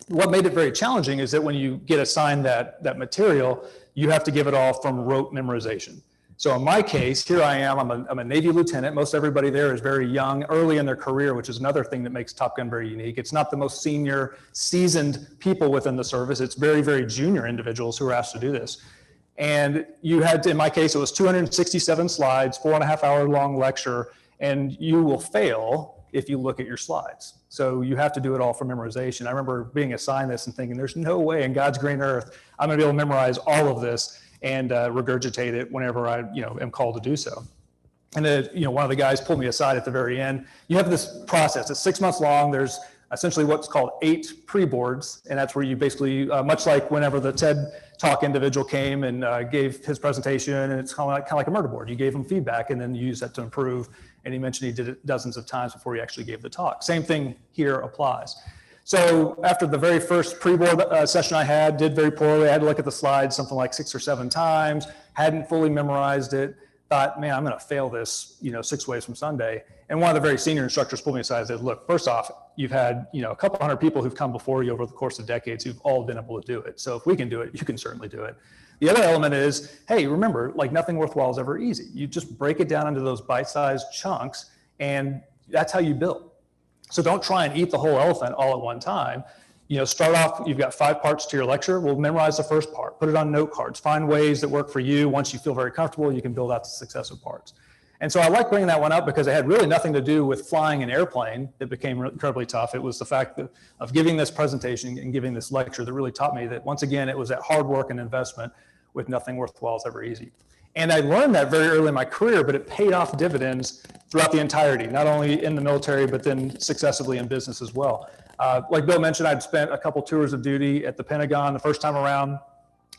H: What made it very challenging is that when you get assigned that material, you have to give it all from rote memorization. So in my case, here I am, I'm a Navy lieutenant. Most everybody there is very young, early in their career, which is another thing that makes Top Gun very unique. It's not the most senior, seasoned people within the service. It's very, very junior individuals who are asked to do this. And you had to, in my case, it was 267 slides, 4.5 hour long lecture, and you will fail if you look at your slides. So you have to do it all from memorization. I remember being assigned this and thinking, there's no way in God's green earth I'm gonna be able to memorize all of this and regurgitate it whenever I am called to do so. And one of the guys pulled me aside at the very end. You have this process, it's 6 months long. There's essentially what's called 8 pre-boards. And that's where you basically, much like whenever the TED Talk individual came and gave his presentation, and it's kind of like a murder board. You gave him feedback and then you use that to improve. And he mentioned he did it dozens of times before he actually gave the talk. Same thing here applies. So after the very first pre-board session I had, did very poorly. I had to look at the slides something like 6 or 7 times, hadn't fully memorized it, thought, man, I'm gonna fail this, 6 ways from Sunday. And one of the very senior instructors pulled me aside and said, look, first off, you've had, a couple hundred people who've come before you over the course of decades who've all been able to do it. So if we can do it, you can certainly do it. The other element is, hey, remember, like nothing worthwhile is ever easy. You just break it down into those bite-sized chunks, and that's how you build. So don't try and eat the whole elephant all at one time. Start off, you've got 5 parts to your lecture. We'll memorize the first part, put it on note cards, find ways that work for you. Once you feel very comfortable, you can build out the successive parts. And so I like bringing that one up because it had really nothing to do with flying an airplane that became incredibly tough. It was the fact of giving this presentation and giving this lecture that really taught me that, once again, it was that hard work and investment with nothing worthwhile is ever easy. And I learned that very early in my career, but it paid off dividends throughout the entirety, not only in the military, but then successively in business as well. Like Bill mentioned, I'd spent a couple tours of duty at the Pentagon. The first time around,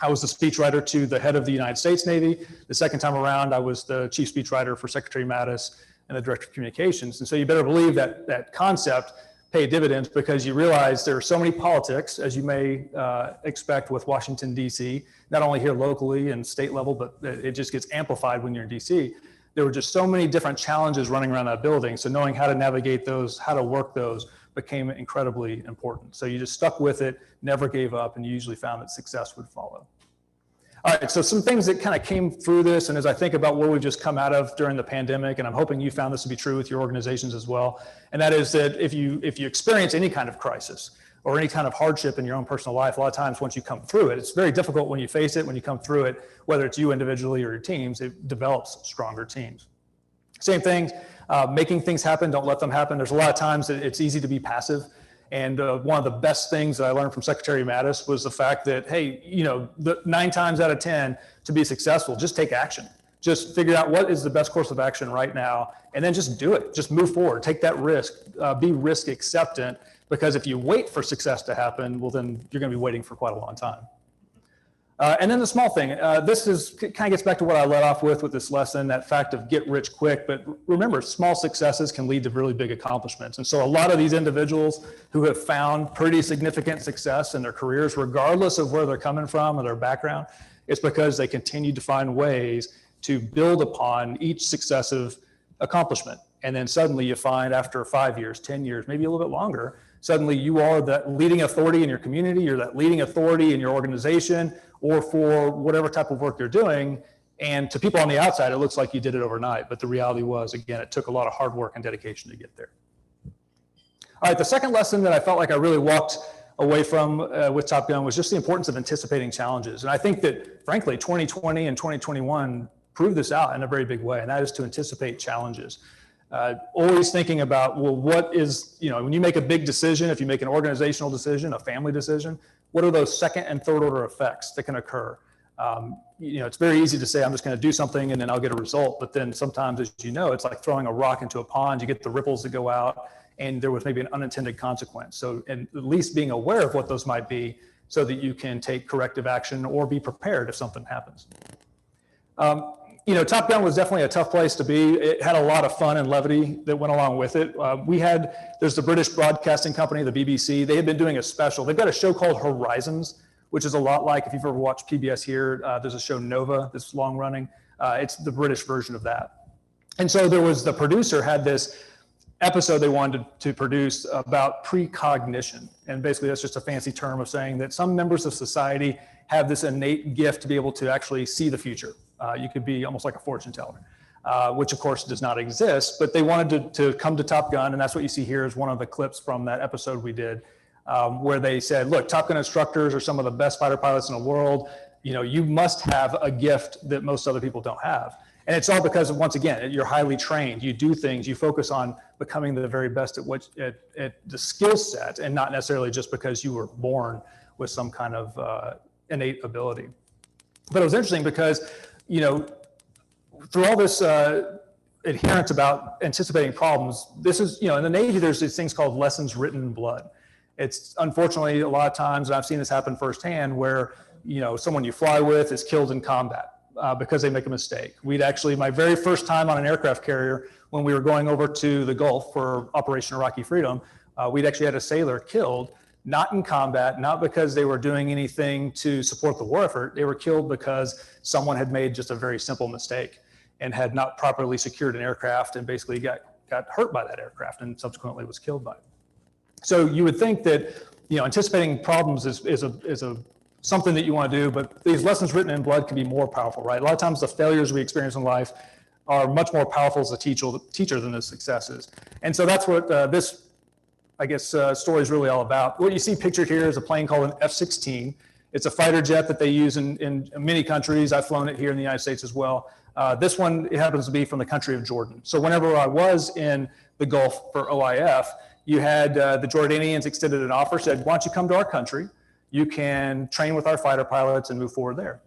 H: I was the speechwriter to the head of the United States Navy. The second time around, I was the chief speechwriter for Secretary Mattis and the director of communications. And so you better believe that that concept paid dividends, because you realize there are so many politics, as you may expect with Washington, D.C., not only here locally and state level, but it just gets amplified when you're in D.C. There were just so many different challenges running around that building. So knowing how to navigate those, how to work those, became incredibly important. So you just stuck with it, never gave up, and you usually found that success would follow. All right, so some things that kind of came through this, and as I think about where we've just come out of during the pandemic, and I'm hoping you found this to be true with your organizations as well, and that is that if you experience any kind of crisis or any kind of hardship in your own personal life, a lot of times once you come through it, it's very difficult when you face it, when you come through it, whether it's you individually or your teams, it develops stronger teams. Same thing, making things happen, don't let them happen. There's a lot of times that it's easy to be passive. And one of the best things that I learned from Secretary Mattis was the fact that, hey, 9 times out of 10 to be successful, just take action. Just figure out what is the best course of action right now, and then just do it. Just move forward, take that risk, be risk acceptant, because if you wait for success to happen, well, then you're gonna be waiting for quite a long time. And then the small thing, this kind of gets back to what I led off with this lesson, that fact of get rich quick. But remember, small successes can lead to really big accomplishments. And so a lot of these individuals who have found pretty significant success in their careers, regardless of where they're coming from or their background, it's because they continue to find ways to build upon each successive accomplishment. And then suddenly you find after 5 years, 10 years, maybe a little bit longer, suddenly you are that leading authority in your community, you're that leading authority in your organization, or for whatever type of work you're doing. And to people on the outside, it looks like you did it overnight. But the reality was, again, it took a lot of hard work and dedication to get there. All right, the second lesson that I felt like I really walked away from with Top Gun was just the importance of anticipating challenges. And I think that, frankly, 2020 and 2021 proved this out in a very big way, and that is to anticipate challenges. Always thinking about, well, what is, when you make a big decision, if you make an organizational decision, a family decision, what are those second and third order effects that can occur? It's very easy to say, I'm just going to do something and then I'll get a result. But then sometimes, as you know, it's like throwing a rock into a pond. You get the ripples that go out, and there was maybe an unintended consequence. So, and at least being aware of what those might be so that you can take corrective action or be prepared if something happens. Top Gun was definitely a tough place to be. It had a lot of fun and levity that went along with it. There's the British Broadcasting Company, the BBC. They had been doing a special. They've got a show called Horizons, which is a lot like, if you've ever watched PBS here, there's a show Nova that's long running. It's the British version of that. And so the producer had this episode they wanted to produce about precognition. And basically that's just a fancy term of saying that some members of society have this innate gift to be able to actually see the future. You could be almost like a fortune teller, which of course does not exist, but they wanted to come to Top Gun. And that's what you see here is one of the clips from that episode we did, where they said, look, Top Gun instructors are some of the best fighter pilots in the world. you must have a gift that most other people don't have. And it's all because of, once again, you're highly trained, you do things, you focus on becoming the very best at the skill set, and not necessarily just because you were born with some kind of innate ability. But it was interesting because, through all this adherence about anticipating problems, this is, in the Navy, there's these things called lessons written in blood. It's unfortunately a lot of times, and I've seen this happen firsthand, where, someone you fly with is killed in combat because they make a mistake. My very first time on an aircraft carrier, when we were going over to the Gulf for Operation Iraqi Freedom, we'd actually had a sailor killed, not in combat, not because they were doing anything to support the war effort. They were killed because someone had made just a very simple mistake and had not properly secured an aircraft, and basically got hurt by that aircraft and subsequently was killed by it. So you would think that, anticipating problems is something that you want to do, but these lessons written in blood can be more powerful, right? A lot of times the failures we experience in life are much more powerful as a teacher than the successes. And so that's what this, story is really all about. What you see pictured here is a plane called an F-16. It's a fighter jet that they use in many countries. I've flown it here in the United States as well. This one, it happens to be from the country of Jordan. So whenever I was in the Gulf for OIF, you had the Jordanians extended an offer, said, why don't you come to our country? You can train with our fighter pilots and move forward there.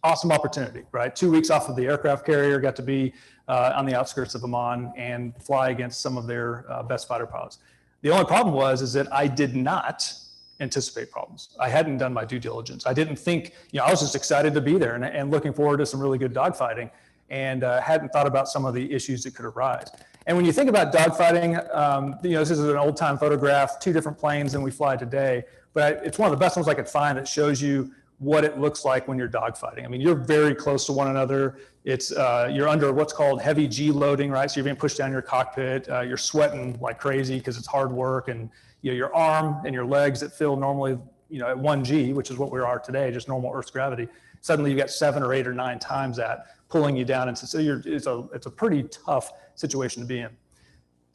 H: Awesome opportunity, right? 2 weeks off of the aircraft carrier, got to be on the outskirts of Amman and fly against some of their best fighter pilots. The only problem is that I did not anticipate problems. I hadn't done my due diligence. I didn't think, I was just excited to be there and looking forward to some really good dogfighting, and hadn't thought about some of the issues that could arise. And when you think about dogfighting, this is an old time photograph, 2 different planes than we fly today, but it's one of the best ones I could find that shows you what it looks like when you're dogfighting. I mean, you're very close to one another. It's you're under what's called heavy G loading, right? So you're being pushed down your cockpit. You're sweating like crazy because it's hard work, and your arm and your legs that feel normally at 1 G, which is what we are today, just normal Earth's gravity. Suddenly you got 7 or 8 or 9 times that pulling you down, and so it's a pretty tough situation to be in.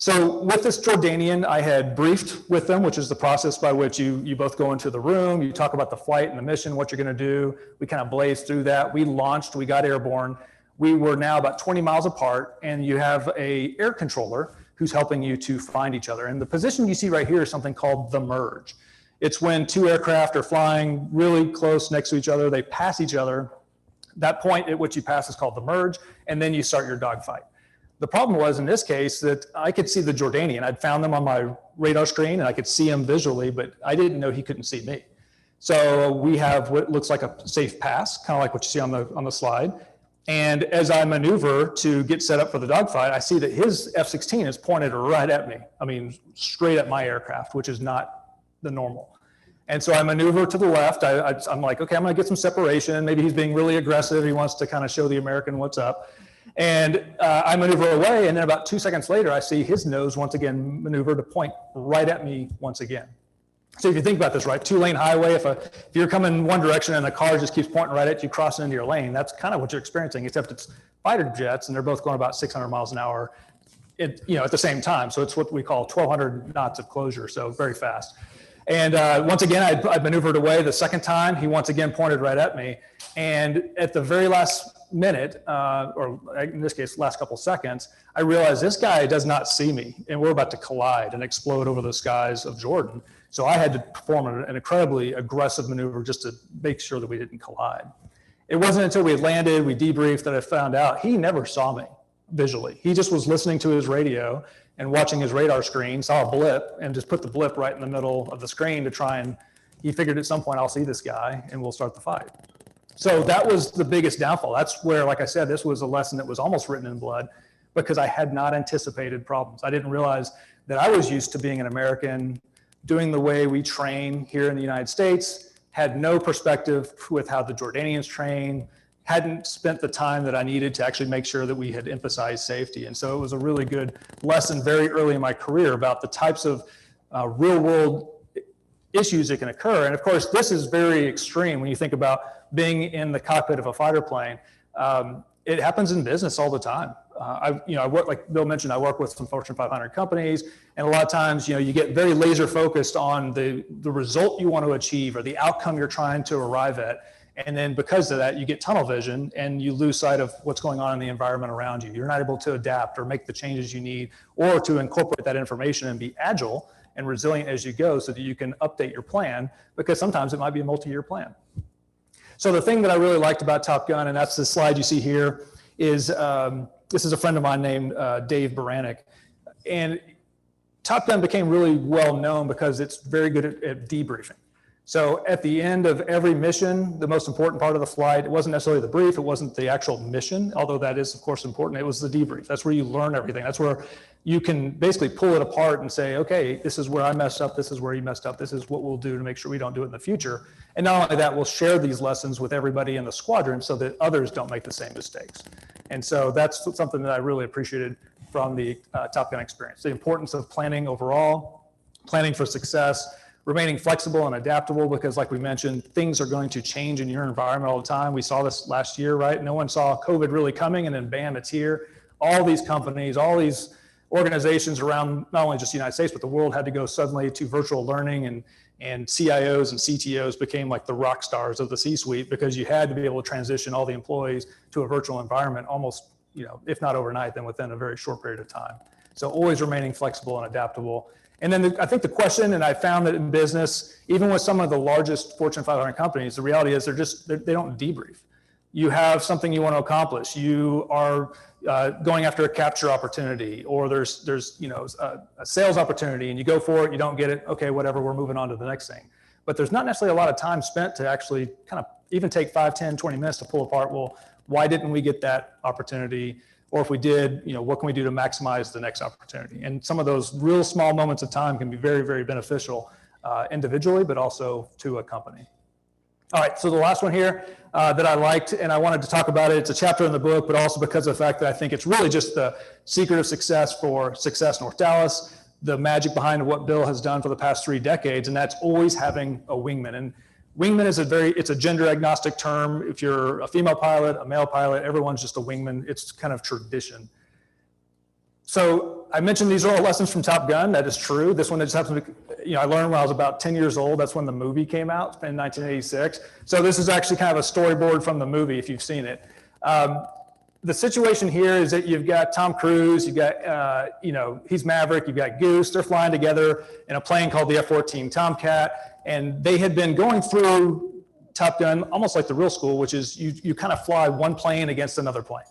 H: So with this Jordanian, I had briefed with them, which is the process by which you both go into the room, you talk about the flight and the mission, what you're going to do. We kind of blazed through that. We launched, we got airborne. We were now about 20 miles apart, and you have a air controller who's helping you to find each other. And the position you see right here is something called the merge. It's when 2 aircraft are flying really close next to each other, they pass each other. That point at which you pass is called the merge, and then you start your dogfight. The problem was in this case that I could see the Jordanian. I'd found them on my radar screen and I could see him visually, but I didn't know he couldn't see me. So we have what looks like a safe pass, kind of like what you see on the slide. And as I maneuver to get set up for the dogfight, I see that his F-16 is pointed right at me. I mean, straight at my aircraft, which is not the normal. And so I maneuver to the left. I'm like, okay, I'm gonna get some separation. Maybe he's being really aggressive. He wants to kind of show the American what's up. And I maneuver away, and then about 2 seconds later, I see his nose once again maneuver to point right at me once again. So if you think about this, right, 2-lane highway, if you're coming one direction and the car just keeps pointing right at you, crossing into your lane, that's kind of what you're experiencing, except it's fighter jets, and they're both going about 600 miles an hour at the same time. So it's what we call 1,200 knots of closure, so very fast. And once again, I maneuvered away. The second time, he once again pointed right at me. And at the very last minute, or in this case, last couple seconds, I realized this guy does not see me, and we're about to collide and explode over the skies of Jordan. So I had to perform an incredibly aggressive maneuver just to make sure that we didn't collide. It wasn't until we landed, we debriefed, that I found out he never saw me visually. He just was listening to his radio and watching his radar screen, saw a blip, and just put the blip right in the middle of the screen to try and, he figured at some point I'll see this guy and we'll start the fight. So that was the biggest downfall. That's where, like I said, this was a lesson that was almost written in blood, because I had not anticipated problems. I didn't realize that I was used to being an American, doing the way we train here in the United States, had no perspective with how the Jordanians train, hadn't spent the time that I needed to actually make sure that we had emphasized safety. And so it was a really good lesson very early in my career about the types of real world issues that can occur. And of course, this is very extreme when you think about being in the cockpit of a fighter plane. It happens in business all the time. I work, like Bill mentioned, I work with some Fortune 500 companies, and a lot of times, you get very laser focused on the result you want to achieve or the outcome you're trying to arrive at. And then because of that, you get tunnel vision and you lose sight of what's going on in the environment around you. You're not able to adapt or make the changes you need or to incorporate that information and be agile and resilient as you go so that you can update your plan, because sometimes it might be a multi-year plan. So the thing that I really liked about Top Gun, and that's the slide you see here, is this is a friend of mine named Dave Baranek. And Top Gun became really well known because it's very good at debriefing. So at the end of every mission, the most important part of the flight, it wasn't necessarily the brief, it wasn't the actual mission, although that is of course important, it was the debrief. That's where you learn everything. That's where you can basically pull it apart and say, okay, this is where I messed up, this is where you messed up, this is what we'll do to make sure we don't do it in the future. And not only that, we'll share these lessons with everybody in the squadron so that others don't make the same mistakes. And so that's something that I really appreciated from the Top Gun experience. The importance of planning overall, planning for success, remaining flexible and adaptable, because like we mentioned, things are going to change in your environment all the time. We saw this last year, right? No one saw COVID really coming, and then bam, it's here. All these companies, all these organizations around not only just the United States, but the world had to go suddenly to virtual learning, and CIOs and CTOs became like the rock stars of the C-suite because you had to be able to transition all the employees to a virtual environment almost, if not overnight, then within a very short period of time. So always remaining flexible and adaptable. And then I think the question, and I found that in business, even with some of the largest Fortune 500 companies, the reality is they don't debrief. You have something you want to accomplish. You are going after a capture opportunity, or there's a sales opportunity, and you go for it, you don't get it, okay, whatever, we're moving on to the next thing. But there's not necessarily a lot of time spent to actually kind of even take 5, 10, 20 minutes to pull apart, well, why didn't we get that opportunity? Or if we did, what can we do to maximize the next opportunity? And some of those real small moments of time can be very, very beneficial individually, but also to a company. All right, so the last one here that I liked, and I wanted to talk about it, it's a chapter in the book, but also because of the fact that I think it's really just the secret of success for Success North Dallas, the magic behind what Bill has done for the past 3 decades, and that's always having a wingman. And wingman is it's a gender agnostic term. If you're a female pilot, a male pilot, everyone's just a wingman. It's kind of tradition. So I mentioned these are all lessons from Top Gun. That is true. This one just happens to be, I learned when I was about 10 years old. That's when the movie came out in 1986. So this is actually kind of a storyboard from the movie if you've seen it. The situation here is that you've got Tom Cruise, you've got, he's Maverick, you've got Goose. They're flying together in a plane called the F-14 Tomcat. And they had been going through Top Gun almost like the real school, which is you kind of fly one plane against another plane.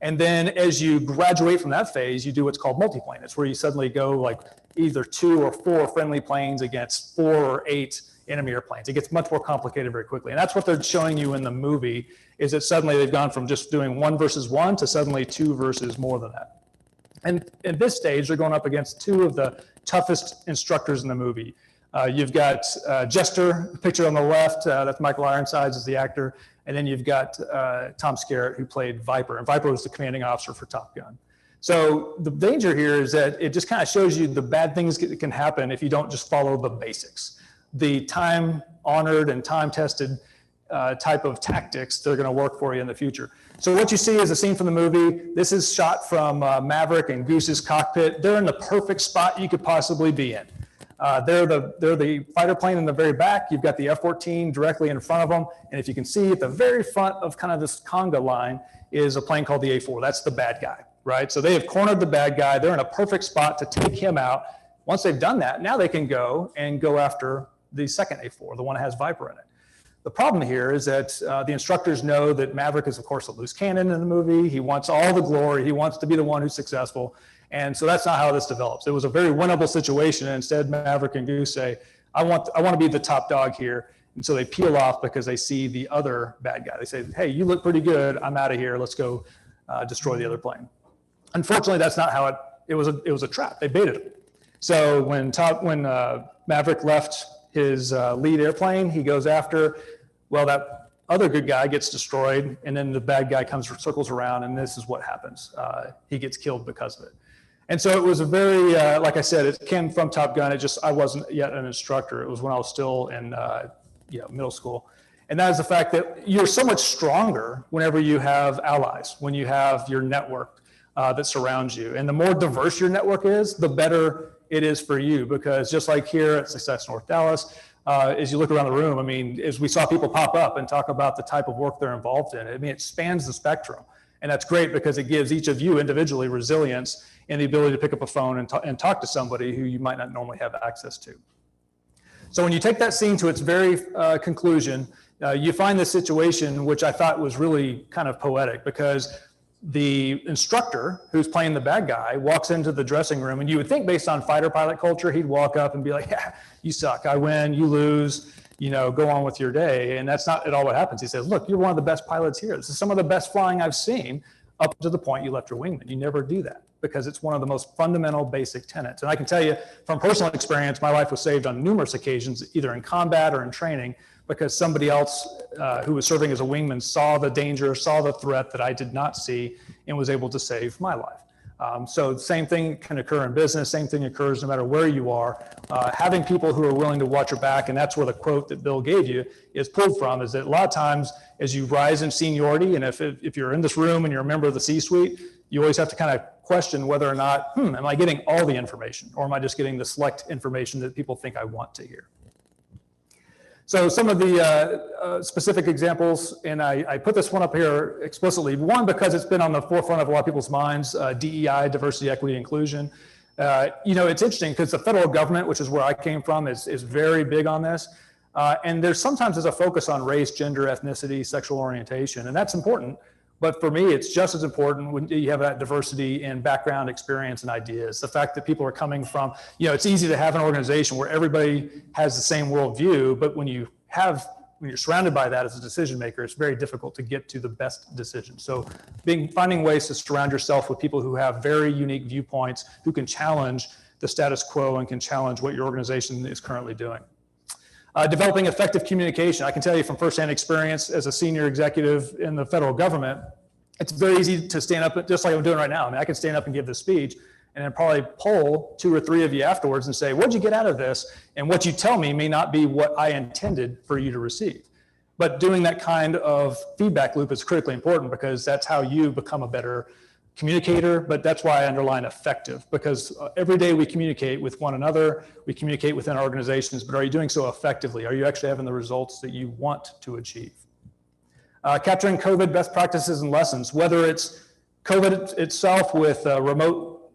H: And then as you graduate from that phase, you do what's called multiplane. It's where you suddenly go like either 2 or 4 friendly planes against 4 or 8 enemy airplanes. It gets much more complicated very quickly. And that's what they're showing you in the movie, is that suddenly they've gone from just doing 1 versus 1 to suddenly 2 versus more than that. And at this stage, they're going up against 2 of the toughest instructors in the movie. You've got Jester, picture on the left, that's Michael Ironsides is the actor. And then you've got Tom Skerritt, who played Viper. And Viper was the commanding officer for Top Gun. So the danger here is that it just kind of shows you the bad things that can happen if you don't just follow the basics. The time-honored and time-tested type of tactics that are going to work for you in the future. So what you see is a scene from the movie. This is shot from Maverick and Goose's cockpit. They're in the perfect spot you could possibly be in. They're the fighter plane in the very back. You've got the F-14 directly in front of them. And if you can see at the very front of kind of this conga line is a plane called the A-4. That's the bad guy, right? So they have cornered the bad guy. They're in a perfect spot to take him out. Once they've done that, now they can go after the second A-4, the one that has Viper in it. The problem here is that the instructors know that Maverick is, of course, a loose cannon in the movie. He wants all the glory. He wants to be the one who's successful. And so that's not how this develops. It was a very winnable situation. And instead, Maverick and Goose say, I want to be the top dog here. And so they peel off because they see the other bad guy. They say, hey, you look pretty good. I'm out of here. Let's go destroy the other plane. Unfortunately, that's not how it was a trap. They baited him. So when Maverick left his lead airplane, he goes after, well, that other good guy gets destroyed, and then the bad guy circles around, and this is what happens. He gets killed because of it. And so it was a very, like I said, it came from Top Gun. I wasn't yet an instructor. It was when I was still in middle school. And that is the fact that you're so much stronger whenever you have allies, when you have your network that surrounds you. And the more diverse your network is, the better it is for you, because just like here at Success North Dallas, as you look around the room, I mean, as we saw people pop up and talk about the type of work they're involved in, I mean, it spans the spectrum. And that's great because it gives each of you individually resilience and the ability to pick up a phone and talk to somebody who you might not normally have access to. So when you take that scene to its very conclusion, you find this situation, which I thought was really kind of poetic, because the instructor who's playing the bad guy walks into the dressing room, and you would think based on fighter pilot culture, he'd walk up and be like, yeah, you suck, I win, you lose, you know, go on with your day. And that's not at all what happens. He says, look, you're one of the best pilots here. This is some of the best flying I've seen up to the point you left your wingman. You never do that because it's one of the most fundamental basic tenets. And I can tell you from personal experience, my life was saved on numerous occasions, either in combat or in training, because somebody else who was serving as a wingman saw the danger, saw the threat that I did not see, and was able to save my life. So the same thing can occur in business, same thing occurs no matter where you are. Having people who are willing to watch your back, and that's where the quote that Bill gave you is pulled from, is that a lot of times as you rise in seniority, and if you're in this room and you're a member of the C-suite, you always have to kind of question whether or not, am I getting all the information, or am I just getting the select information that people think I want to hear? So some of the specific examples, and I put this one up here explicitly. One, because it's been on the forefront of a lot of people's minds, DEI, diversity, equity, inclusion. You know, it's interesting because the federal government, which is where I came from, is very big on this. And sometimes there's a focus on race, gender, ethnicity, sexual orientation, and that's important. But for me, it's just as important when you have that diversity in background, experience, and ideas. The fact that people are coming from, you know, it's easy to have an organization where everybody has the same worldview, but when you're surrounded by that as a decision maker, it's very difficult to get to the best decision. So finding ways to surround yourself with people who have very unique viewpoints, who can challenge the status quo and can challenge what your organization is currently doing. Developing effective communication. I can tell you from firsthand experience as a senior executive in the federal government, it's very easy to stand up, just like I'm doing right now. I mean, I can stand up and give this speech and then probably poll 2 or 3 of you afterwards and say, what'd you get out of this? And what you tell me may not be what I intended for you to receive. But doing that kind of feedback loop is critically important because that's how you become a better communicator, but that's why I underline effective, because every day we communicate with one another, we communicate within our organizations, but are you doing so effectively? Are you actually having the results that you want to achieve? Capturing COVID best practices and lessons, whether it's COVID itself with remote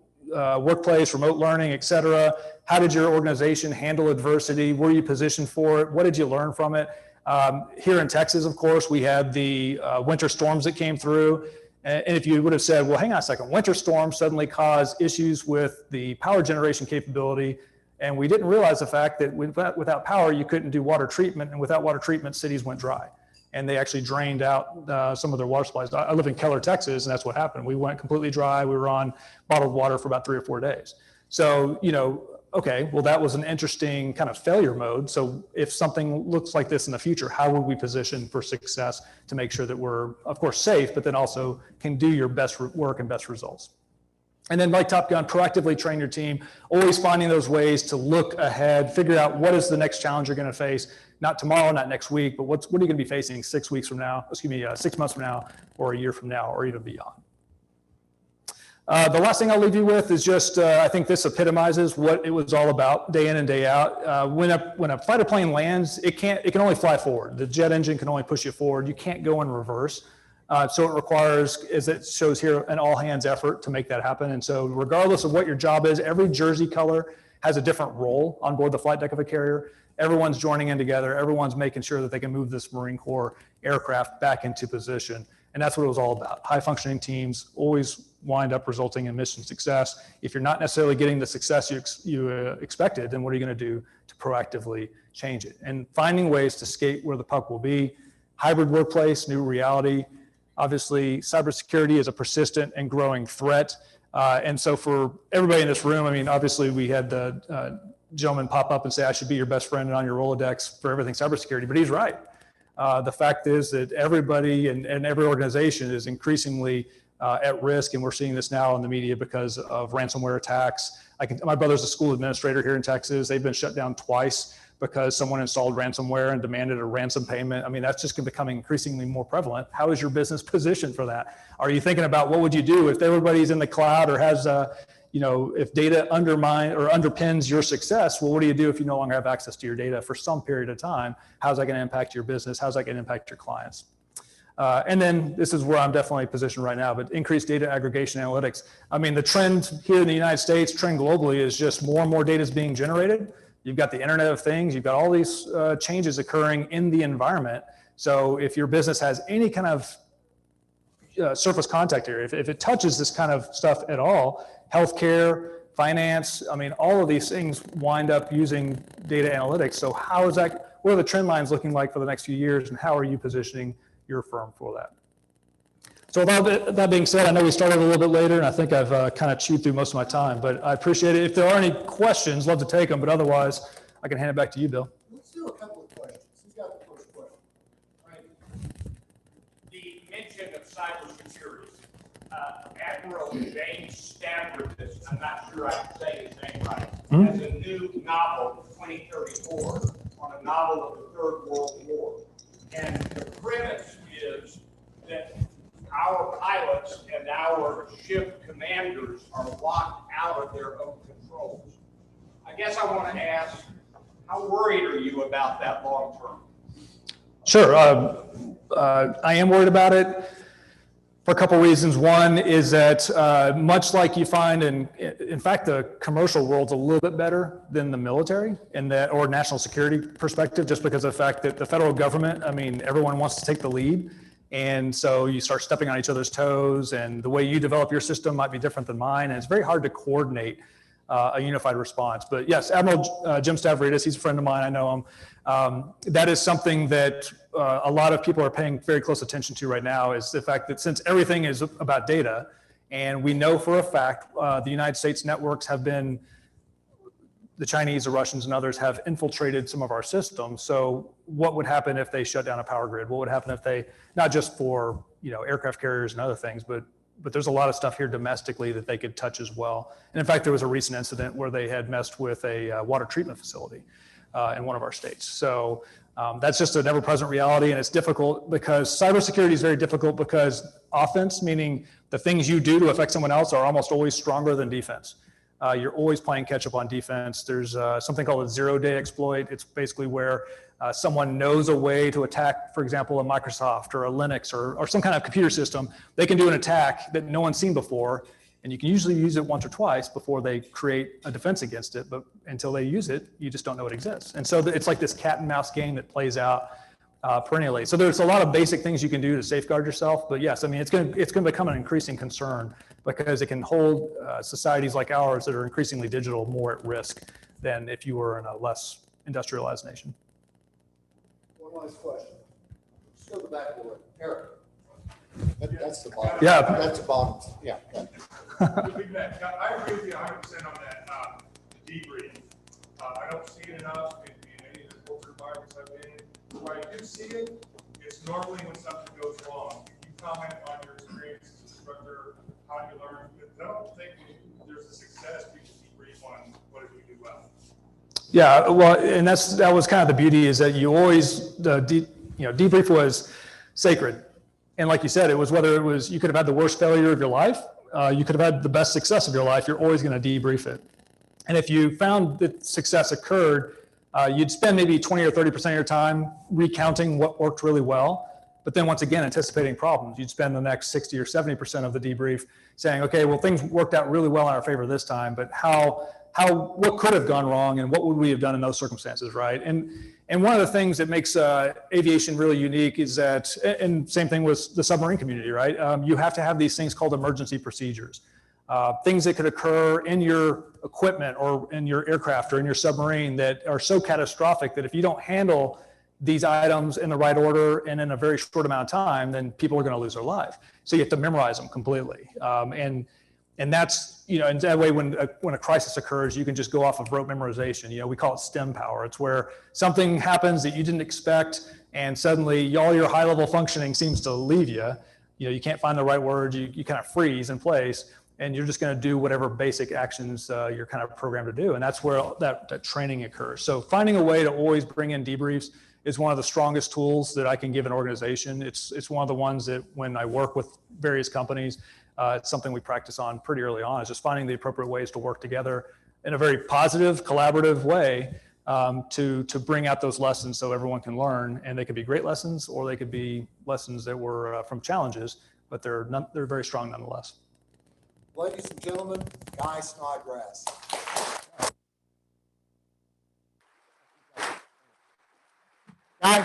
H: workplace, remote learning, et cetera. How did your organization handle adversity? Were you positioned for it? What did you learn from it? Here in Texas, of course, we had the winter storms that came through. And if you would have said, well, hang on a second, winter storms suddenly caused issues with the power generation capability. And we didn't realize the fact that without power, you couldn't do water treatment. And without water treatment, cities went dry. And they actually drained out some of their water supplies. I live in Keller, Texas, and that's what happened. We went completely dry. We were on bottled water for about 3 or 4 days. So, you know, okay, well, that was an interesting kind of failure mode. So if something looks like this in the future, how would we position for success to make sure that we're, of course, safe, but then also can do your best work and best results? And then like Top Gun, proactively train your team, always finding those ways to look ahead, figure out what is the next challenge you're going to face, not tomorrow, not next week, but what are you going to be facing 6 weeks from now, 6 months from now, or a year from now, or even beyond. The last thing I'll leave you with is just, I think this epitomizes what it was all about day in and day out. When a fighter plane lands, it can only fly forward. The jet engine can only push you forward. You can't go in reverse. So it requires, as it shows here, an all hands effort to make that happen. And so regardless of what your job is, every jersey color has a different role on board the flight deck of a carrier. Everyone's joining in together. Everyone's making sure that they can move this Marine Corps aircraft back into position. And that's what it was all about. High functioning teams always wind up resulting in mission success. If you're not necessarily getting the success you expected, then what are you going to do to proactively change it? And finding ways to skate where the puck will be. Hybrid workplace, new reality. Obviously, cybersecurity is a persistent and growing threat. And so for everybody in this room, I mean, obviously we had the gentleman pop up and say, I should be your best friend and on your Rolodex for everything cybersecurity, but he's right. The fact is that everybody and every organization is increasingly at risk, and we're seeing this now in the media because of ransomware attacks. My brother's a school administrator here in Texas. They've been shut down twice because someone installed ransomware and demanded a ransom payment. I mean, that's just becoming increasingly more prevalent. How is your business positioned for that? Are you thinking about what would you do if everybody's in the cloud or has if data underpins your success, well, what do you do if you no longer have access to your data for some period of time? How's that going to impact your business? How's that going to impact your clients? And then this is where I'm definitely positioned right now, but increased data aggregation analytics. I mean, the trend here in the United States, trend globally, is just more and more data is being generated. You've got the Internet of Things, you've got all these changes occurring in the environment. So if your business has any kind of surface contact area, if it touches this kind of stuff at all, healthcare, finance, I mean, all of these things wind up using data analytics. So what are the trend lines looking like for the next few years, and how are you positioning your firm for that? So with that being said, I know we started a little bit later, and I think I've kind of chewed through most of my time, but I appreciate it. If there are any questions, love to take them, but otherwise, I can hand it back to you, Bill.
I: Let's do a couple of questions. Who's got the first question? Right. The mention of cybersecurity. Admiral James Stavridis, I'm not sure I can say his name right, has a new novel, 2034, on a novel of the Third World War. And the premise is that our pilots and our ship commanders are locked out of their own controls. I guess I want to ask, how worried are you about that long term?
H: Sure. I am worried about it for a couple of reasons. One is that much like you find in fact, the commercial world's a little bit better than the military or national security perspective, just because of the fact that the federal government, I mean, everyone wants to take the lead. And so you start stepping on each other's toes, and the way you develop your system might be different than mine. And it's very hard to coordinate a unified response. But yes, Admiral Jim Stavridis, he's a friend of mine, I know him. That is something that a lot of people are paying very close attention to right now, is the fact that since everything is about data, and we know for a fact the United States networks have been, the Chinese, the Russians, and others have infiltrated some of our systems. So what would happen if they shut down a power grid? What would happen if they, not just for aircraft carriers and other things, but there's a lot of stuff here domestically that they could touch as well. And in fact, there was a recent incident where they had messed with a water treatment facility in one of our states. So that's just an ever-present reality, and it's difficult because cybersecurity is very difficult because offense, meaning the things you do to affect someone else, are almost always stronger than defense. You're always playing catch up on defense. There's something called a zero-day exploit. It's basically where someone knows a way to attack, for example, a Microsoft or a Linux or some kind of computer system. They can do an attack that no one's seen before, and you can usually use it once or twice before they create a defense against it. But until they use it, you just don't know it exists. And so it's like this cat and mouse game that plays out perennially. So there's a lot of basic things you can do to safeguard yourself. But yes, I mean, it's going to become an increasing concern because it can hold societies like ours that are increasingly digital more at risk than if you were in a less industrialized nation.
C: One last question. Let's go to the back door. Eric. That's the bottom.
H: Yeah.
C: That's the bottom. Yeah.
F: I agree with you 100% on that debrief. I don't see it enough in any of the corporate environments I've been in. Where I do see it, it's normally when something goes wrong. You comment on your experience as an instructor, how you learn. I don't think there's a success people debrief on what did we do well.
H: Yeah, well, and that was kind of the beauty, is that you always, debrief was sacred. And like you said, it was whether it was, you could have had the worst failure of your life, you could have had the best success of your life, you're always going to debrief it. And if you found that success occurred, you'd spend maybe 20 or 30% of your time recounting what worked really well. But then once again, anticipating problems, you'd spend the next 60 or 70% of the debrief saying, okay, well, things worked out really well in our favor this time, but what could have gone wrong and what would we have done in those circumstances, right? And one of the things that makes aviation really unique is that, and same thing with the submarine community, right? You have to have these things called emergency procedures. Things that could occur in your equipment or in your aircraft or in your submarine that are so catastrophic that if you don't handle these items in the right order and in a very short amount of time, then people are going to lose their life. So you have to memorize them completely. And that's, and that way when a crisis occurs, you can just go off of rote memorization. We call it STEM power. It's where something happens that you didn't expect, and suddenly all your high level functioning seems to leave you. You can't find the right words, you kind of freeze in place, and you're just going to do whatever basic actions you're kind of programmed to do. And that's where that training occurs. So finding a way to always bring in debriefs is one of the strongest tools that I can give an organization. It's one of the ones that when I work with various companies, It's something we practice on pretty early on, is just finding the appropriate ways to work together in a very positive, collaborative way to bring out those lessons so everyone can learn. And they could be great lessons, or they could be lessons that were from challenges, but they're very strong nonetheless.
C: Ladies and gentlemen, Guy Snodgrass. Guy.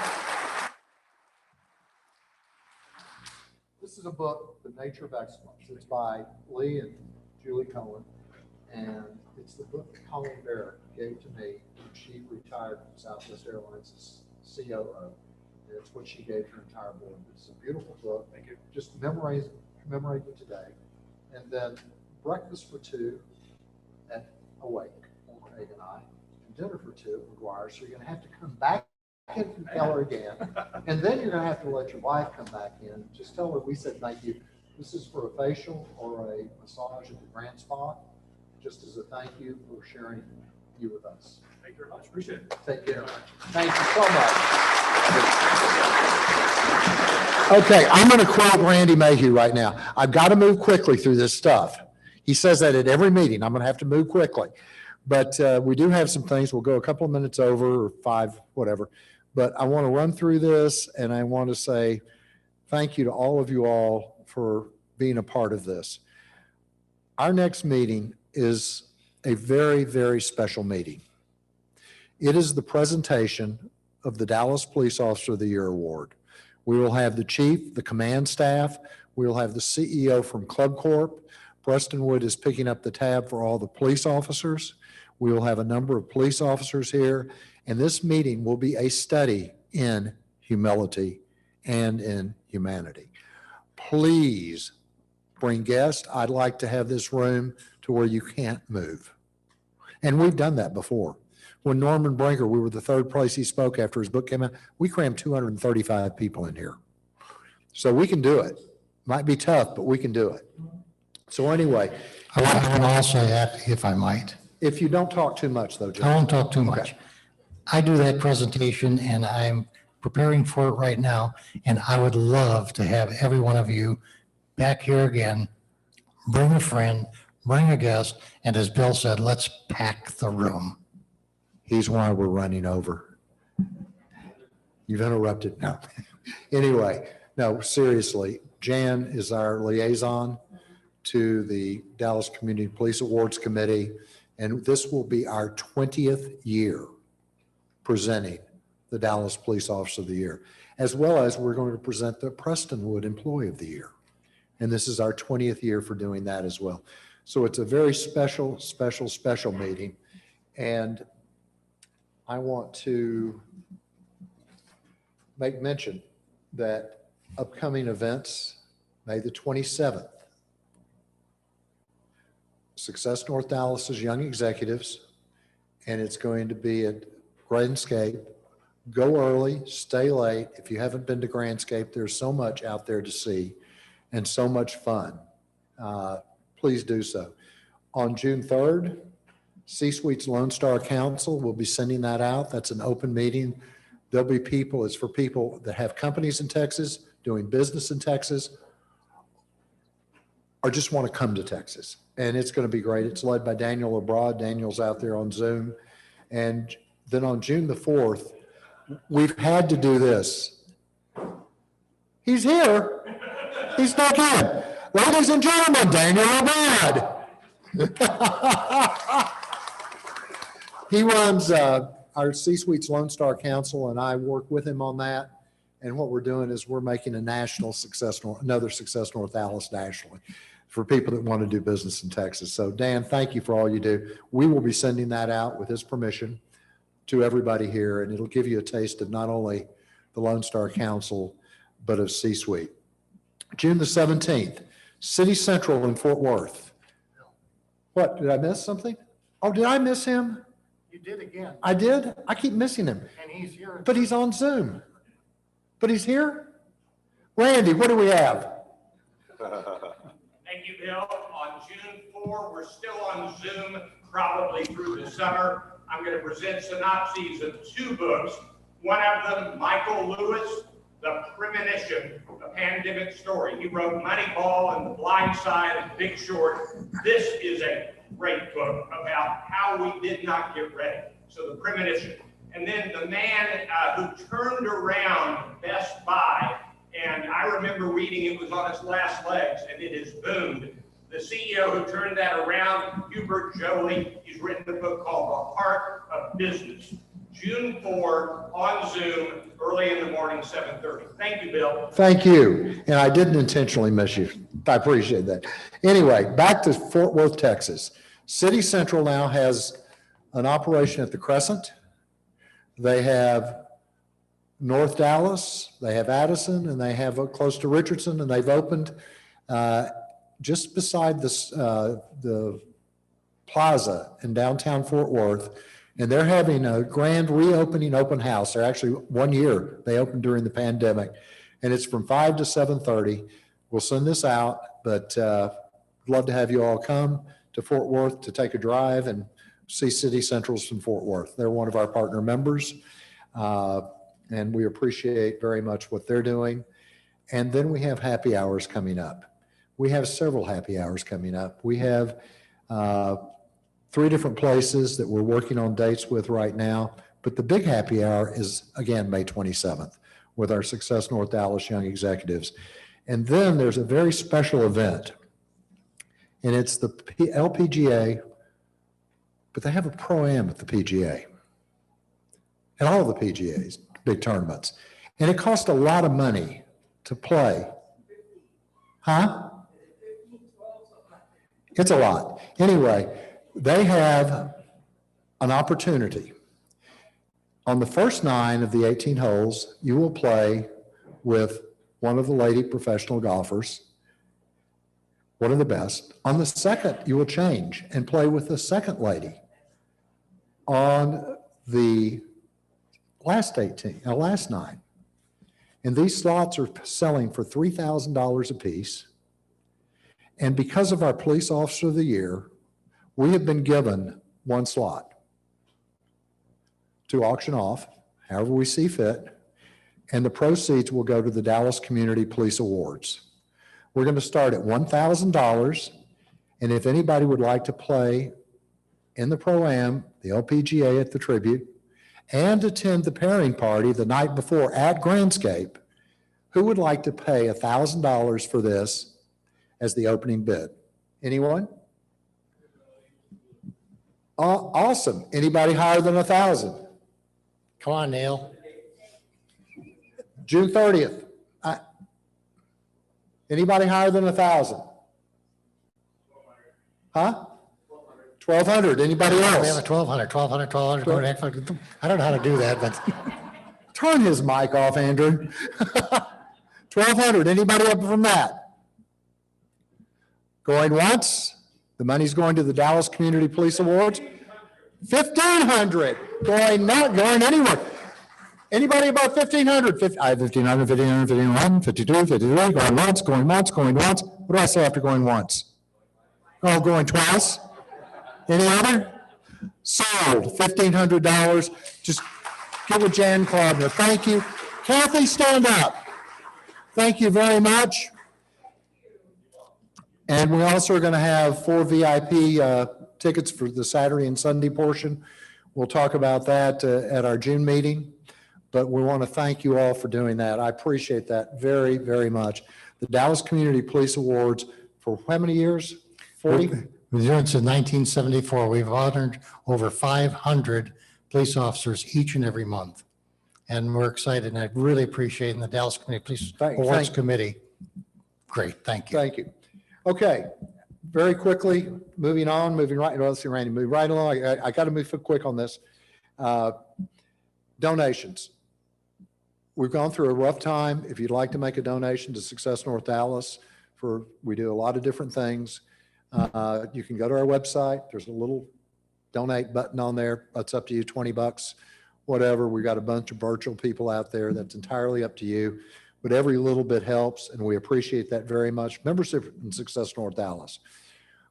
C: This is a book, The Nature of Excellence. It's by Lee and Julie Cohen, and it's the book Colleen Barrett gave to me when she retired from Southwest Airlines as COO. And it's what she gave her entire board. It's a beautiful book. Thank you. Just commemorate it today. And then breakfast for two at Awake, Egg and I, and dinner for two at McGuire. So you're going to have to come back in from Keller again, and then you're going to have to let your wife come back in. Just tell her we said thank you. This is for a facial or a massage at the Grand Spa, just as a thank you for sharing you with us.
B: Thank you very much. Appreciate it.
C: Take care. Thank you so much. Okay, I'm going to quote Randy Mayhew right now. I've got to move quickly through this stuff. He says that at every meeting. I'm going to have to move quickly. But we do have some things. We'll go a couple of minutes over, or 5, whatever. But I want to run through this, and I want to say thank you to all of you all for being a part of this. Our next meeting is a very, very special meeting. It is the presentation of the Dallas Police Officer of the Year Award. We will have the chief, the command staff. We will have the CEO from Club Corp. Preston Wood is picking up the tab for all the police officers. We will have a number of police officers here, and this meeting will be a study in humility and in humanity. Please bring guests. I'd like to have this room to where you can't move. And we've done that before. When Norman Brinker, we were the third place he spoke after his book came out, we crammed 235 people in here. So we can do it. Might be tough, but we can do it. So anyway.
A: I want to also add, if I might.
C: If you don't talk too much, though, John.
A: I won't talk too much.
C: Okay.
A: I do that presentation, and I'm preparing for it right now, and I would love to have every one of you back here again. Bring a friend, bring a guest, and as Bill said, let's pack the room.
C: He's why we're running over. You've interrupted. No. Anyway, no, seriously, Jan is our liaison to the Dallas Community Police Awards Committee, and this will be our 20th year presenting the Dallas Police Officer of the Year, as well as we're going to present the Preston Wood Employee of the Year. And this is our 20th year for doing that as well. So it's a very special, special, special meeting. And I want to make mention that upcoming events, May the 27th, Success North Dallas's Young Executives, and it's going to be at Grandscape. Go early, stay late. If you haven't been to Grandscape, there's so much out there to see and so much fun. Please do so. On June 3rd, C-Suite's Lone Star Council will be sending that out. That's an open meeting. There'll be people, it's for people that have companies in Texas, doing business in Texas, or just want to come to Texas. And it's going to be great. It's led by Daniel Abroad. Daniel's out there on Zoom. And then on June the 4th, we've had to do this. He's here. He snuck in. Ladies and gentlemen, Daniel Abroad. He runs our C-Suite's Lone Star Council, and I work with him on that. And what we're doing is we're making a national Success North, another Success North Dallas nationally for people that want to do business in Texas. So Dan, thank you for all you do. We will be sending that out with his permission to everybody here, and it'll give you a taste of not only the Lone Star Council, but of C-Suite. June the 17th, City Central in Fort Worth. What, did I miss something? Oh, did I miss him?
A: You did again.
C: I did? I keep missing him.
A: And he's here.
C: But he's on Zoom. But he's here? Randy, what do we have?
I: Thank you, Bill. On June 4, we're still on Zoom, probably through the summer. I'm going to present synopses of 2 books. One of them, Michael Lewis, The Premonition, a pandemic story. He wrote Moneyball and The Blind Side and Big Short. This is a great book about how we did not get ready. So The Premonition. And then the man who turned around Best Buy, and I remember reading it was on its last legs, and it has boomed. The CEO who turned that around, Hubert Joly, he's written a book called The Heart of Business. June 4 on Zoom, early in the morning, 7:30. Thank you, Bill.
C: Thank you. And I didn't intentionally miss you. I appreciate that. Anyway, back to Fort Worth, Texas. City Central now has an operation at the Crescent. They have North Dallas, they have Addison, and they have close to Richardson, and they've opened just beside this, the plaza in downtown Fort Worth. And they're having a grand reopening open house. They're actually 1 year. They opened during the pandemic. And it's from 5 to 7:30. We'll send this out, but I'd love to have you all come to Fort Worth to take a drive and see City Centrals from Fort Worth. They're one of our partner members. And we appreciate very much what they're doing. And then we have happy hours coming up. We have several happy hours coming up. We have 3 different places that we're working on dates with right now. But the big happy hour is, again, May 27th with our Success North Dallas Young Executives. And then there's a very special event. And it's the LPGA, but they have a Pro-Am at the PGA. And all of the PGAs, big tournaments. And it costs a lot of money to play. Huh? It's a lot. Anyway, they have an opportunity. On the first 9 of the 18 holes, you will play with one of the lady professional golfers, one of the best. On the second, you will change and play with the second lady. On the last 9. And these slots are selling for $3,000 a piece. And because of our Police Officer of the Year, we have been given 1 slot to auction off, however we see fit, and the proceeds will go to the Dallas Community Police Awards. We're going to start at $1,000, and if anybody would like to play in the Pro-Am, the LPGA at the Tribute, and attend the pairing party the night before at Grandscape, who would like to pay $1,000 for this as the opening bid? Anyone? Awesome. Anybody higher than 1,000?
A: Come on, Neil.
C: June 30th. Anybody higher than 1,000? Huh? 1,200. Anybody
A: We have
C: else?
A: a 1,200, 1,200. I don't know how to do that, but
C: Turn his mic off, Andrew. 1,200. Anybody up from that? Going once? The money's going to the Dallas Community Police Awards. 1,500. Not going anywhere. Anybody above 1,500? I have 1,500, 1,500, 1,501, 52, 53. Going once, going once, going once. What do I say after going once? Oh, going twice. Any other? Sold. $1,500. Just give a Jan Claudner. Thank you. Kathy, stand up. Thank you very much. And we also are going to have 4 VIP tickets for the Saturday and Sunday portion. We'll talk about that at our June meeting. But we want to thank you all for doing that. I appreciate that very, very much. The Dallas Community Police Awards for how many years? 40?
A: we've been doing it since 1974. We've honored over 500 police officers each and every month. And we're excited, and I really appreciate it. The Dallas Community Police Awards Committee. Great, thank you.
C: Thank you. Okay, very quickly, moving right, let's see, Randy, move right along. I got to move quick on this. Donations. We've gone through a rough time. If you'd like to make a donation to Success North Dallas, we do a lot of different things. You can go to our website. There's a little donate button on there. That's up to you, $20, whatever. We've got a bunch of virtual people out there. That's entirely up to you. But every little bit helps, and we appreciate that very much. Membership in Success North Dallas.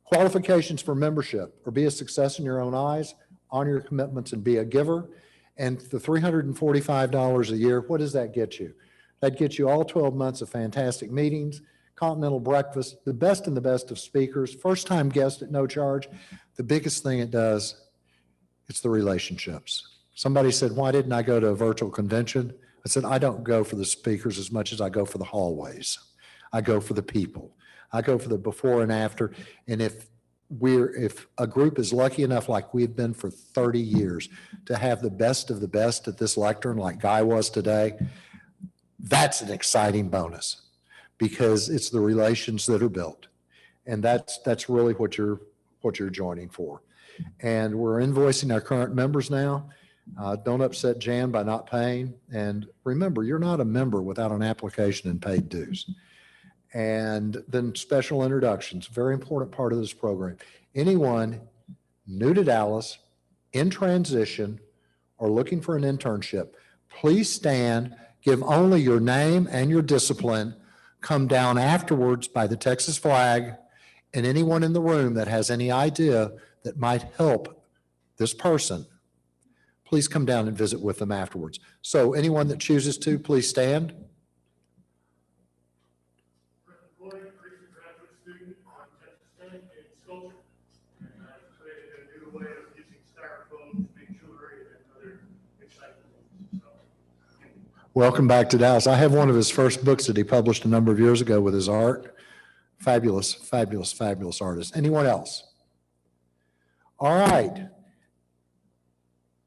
C: Qualifications for membership: or be a success in your own eyes, honor your commitments, and be a giver. And the $345 a year, what does that get you? That gets you all 12 months of fantastic meetings, continental breakfast, the best and the best of speakers, first-time guest at no charge. The biggest thing it does, it's the relationships. Somebody said, why didn't I go to a virtual convention? I said, I don't go for the speakers as much as I go for the hallways. I go for the people. I go for the before and after. And if a group is lucky enough, like we've been for 30 years, to have the best of the best at this lectern, like Guy was today, that's an exciting bonus because it's the relations that are built. And that's really what you're joining for. And we're invoicing our current members now. Don't upset Jan by not paying. And remember, you're not a member without an application and paid dues. And then special introductions, very important part of this program. Anyone new to Dallas, in transition, or looking for an internship, please stand, give only your name and your discipline, come down afterwards by the Texas flag, and anyone in the room that has any idea that might help this person, please come down and visit with them afterwards. So anyone that chooses to, please stand.
F: Recent graduate student from Texas Tech in sculpture. Created a new way of using styrofoam to make jewelry and other exciting things.
C: Welcome back to Dallas. I have one of his first books that he published a number of years ago with his art. Fabulous, fabulous, fabulous artist. Anyone else? All right.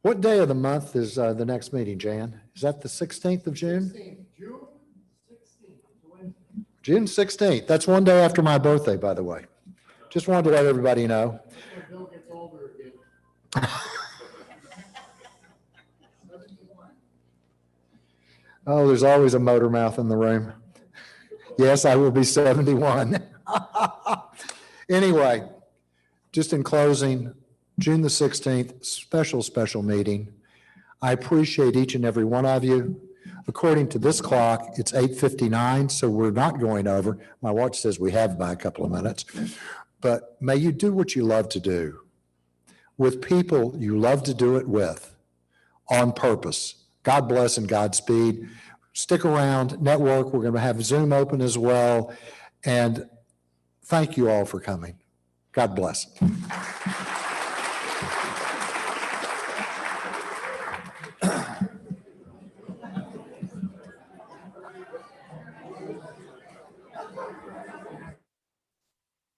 C: What day of the month is the next meeting, Jan? Is that the 16th of June? June 16th. That's one day after my birthday, by the way. Just wanted to let everybody know.
F: Bill gets older again.
C: Oh, there's always a motor mouth in the room. Yes, I will be 71. Anyway, just in closing, June the 16th, special meeting. I appreciate each and every one of you. According to this clock, it's 8:59, so we're not going over. My watch says we have by a couple of minutes. But may you do what you love to do with people you love to do it with on purpose. God bless and Godspeed. Stick around, network. We're going to have Zoom open as well. And thank you all for coming. God bless.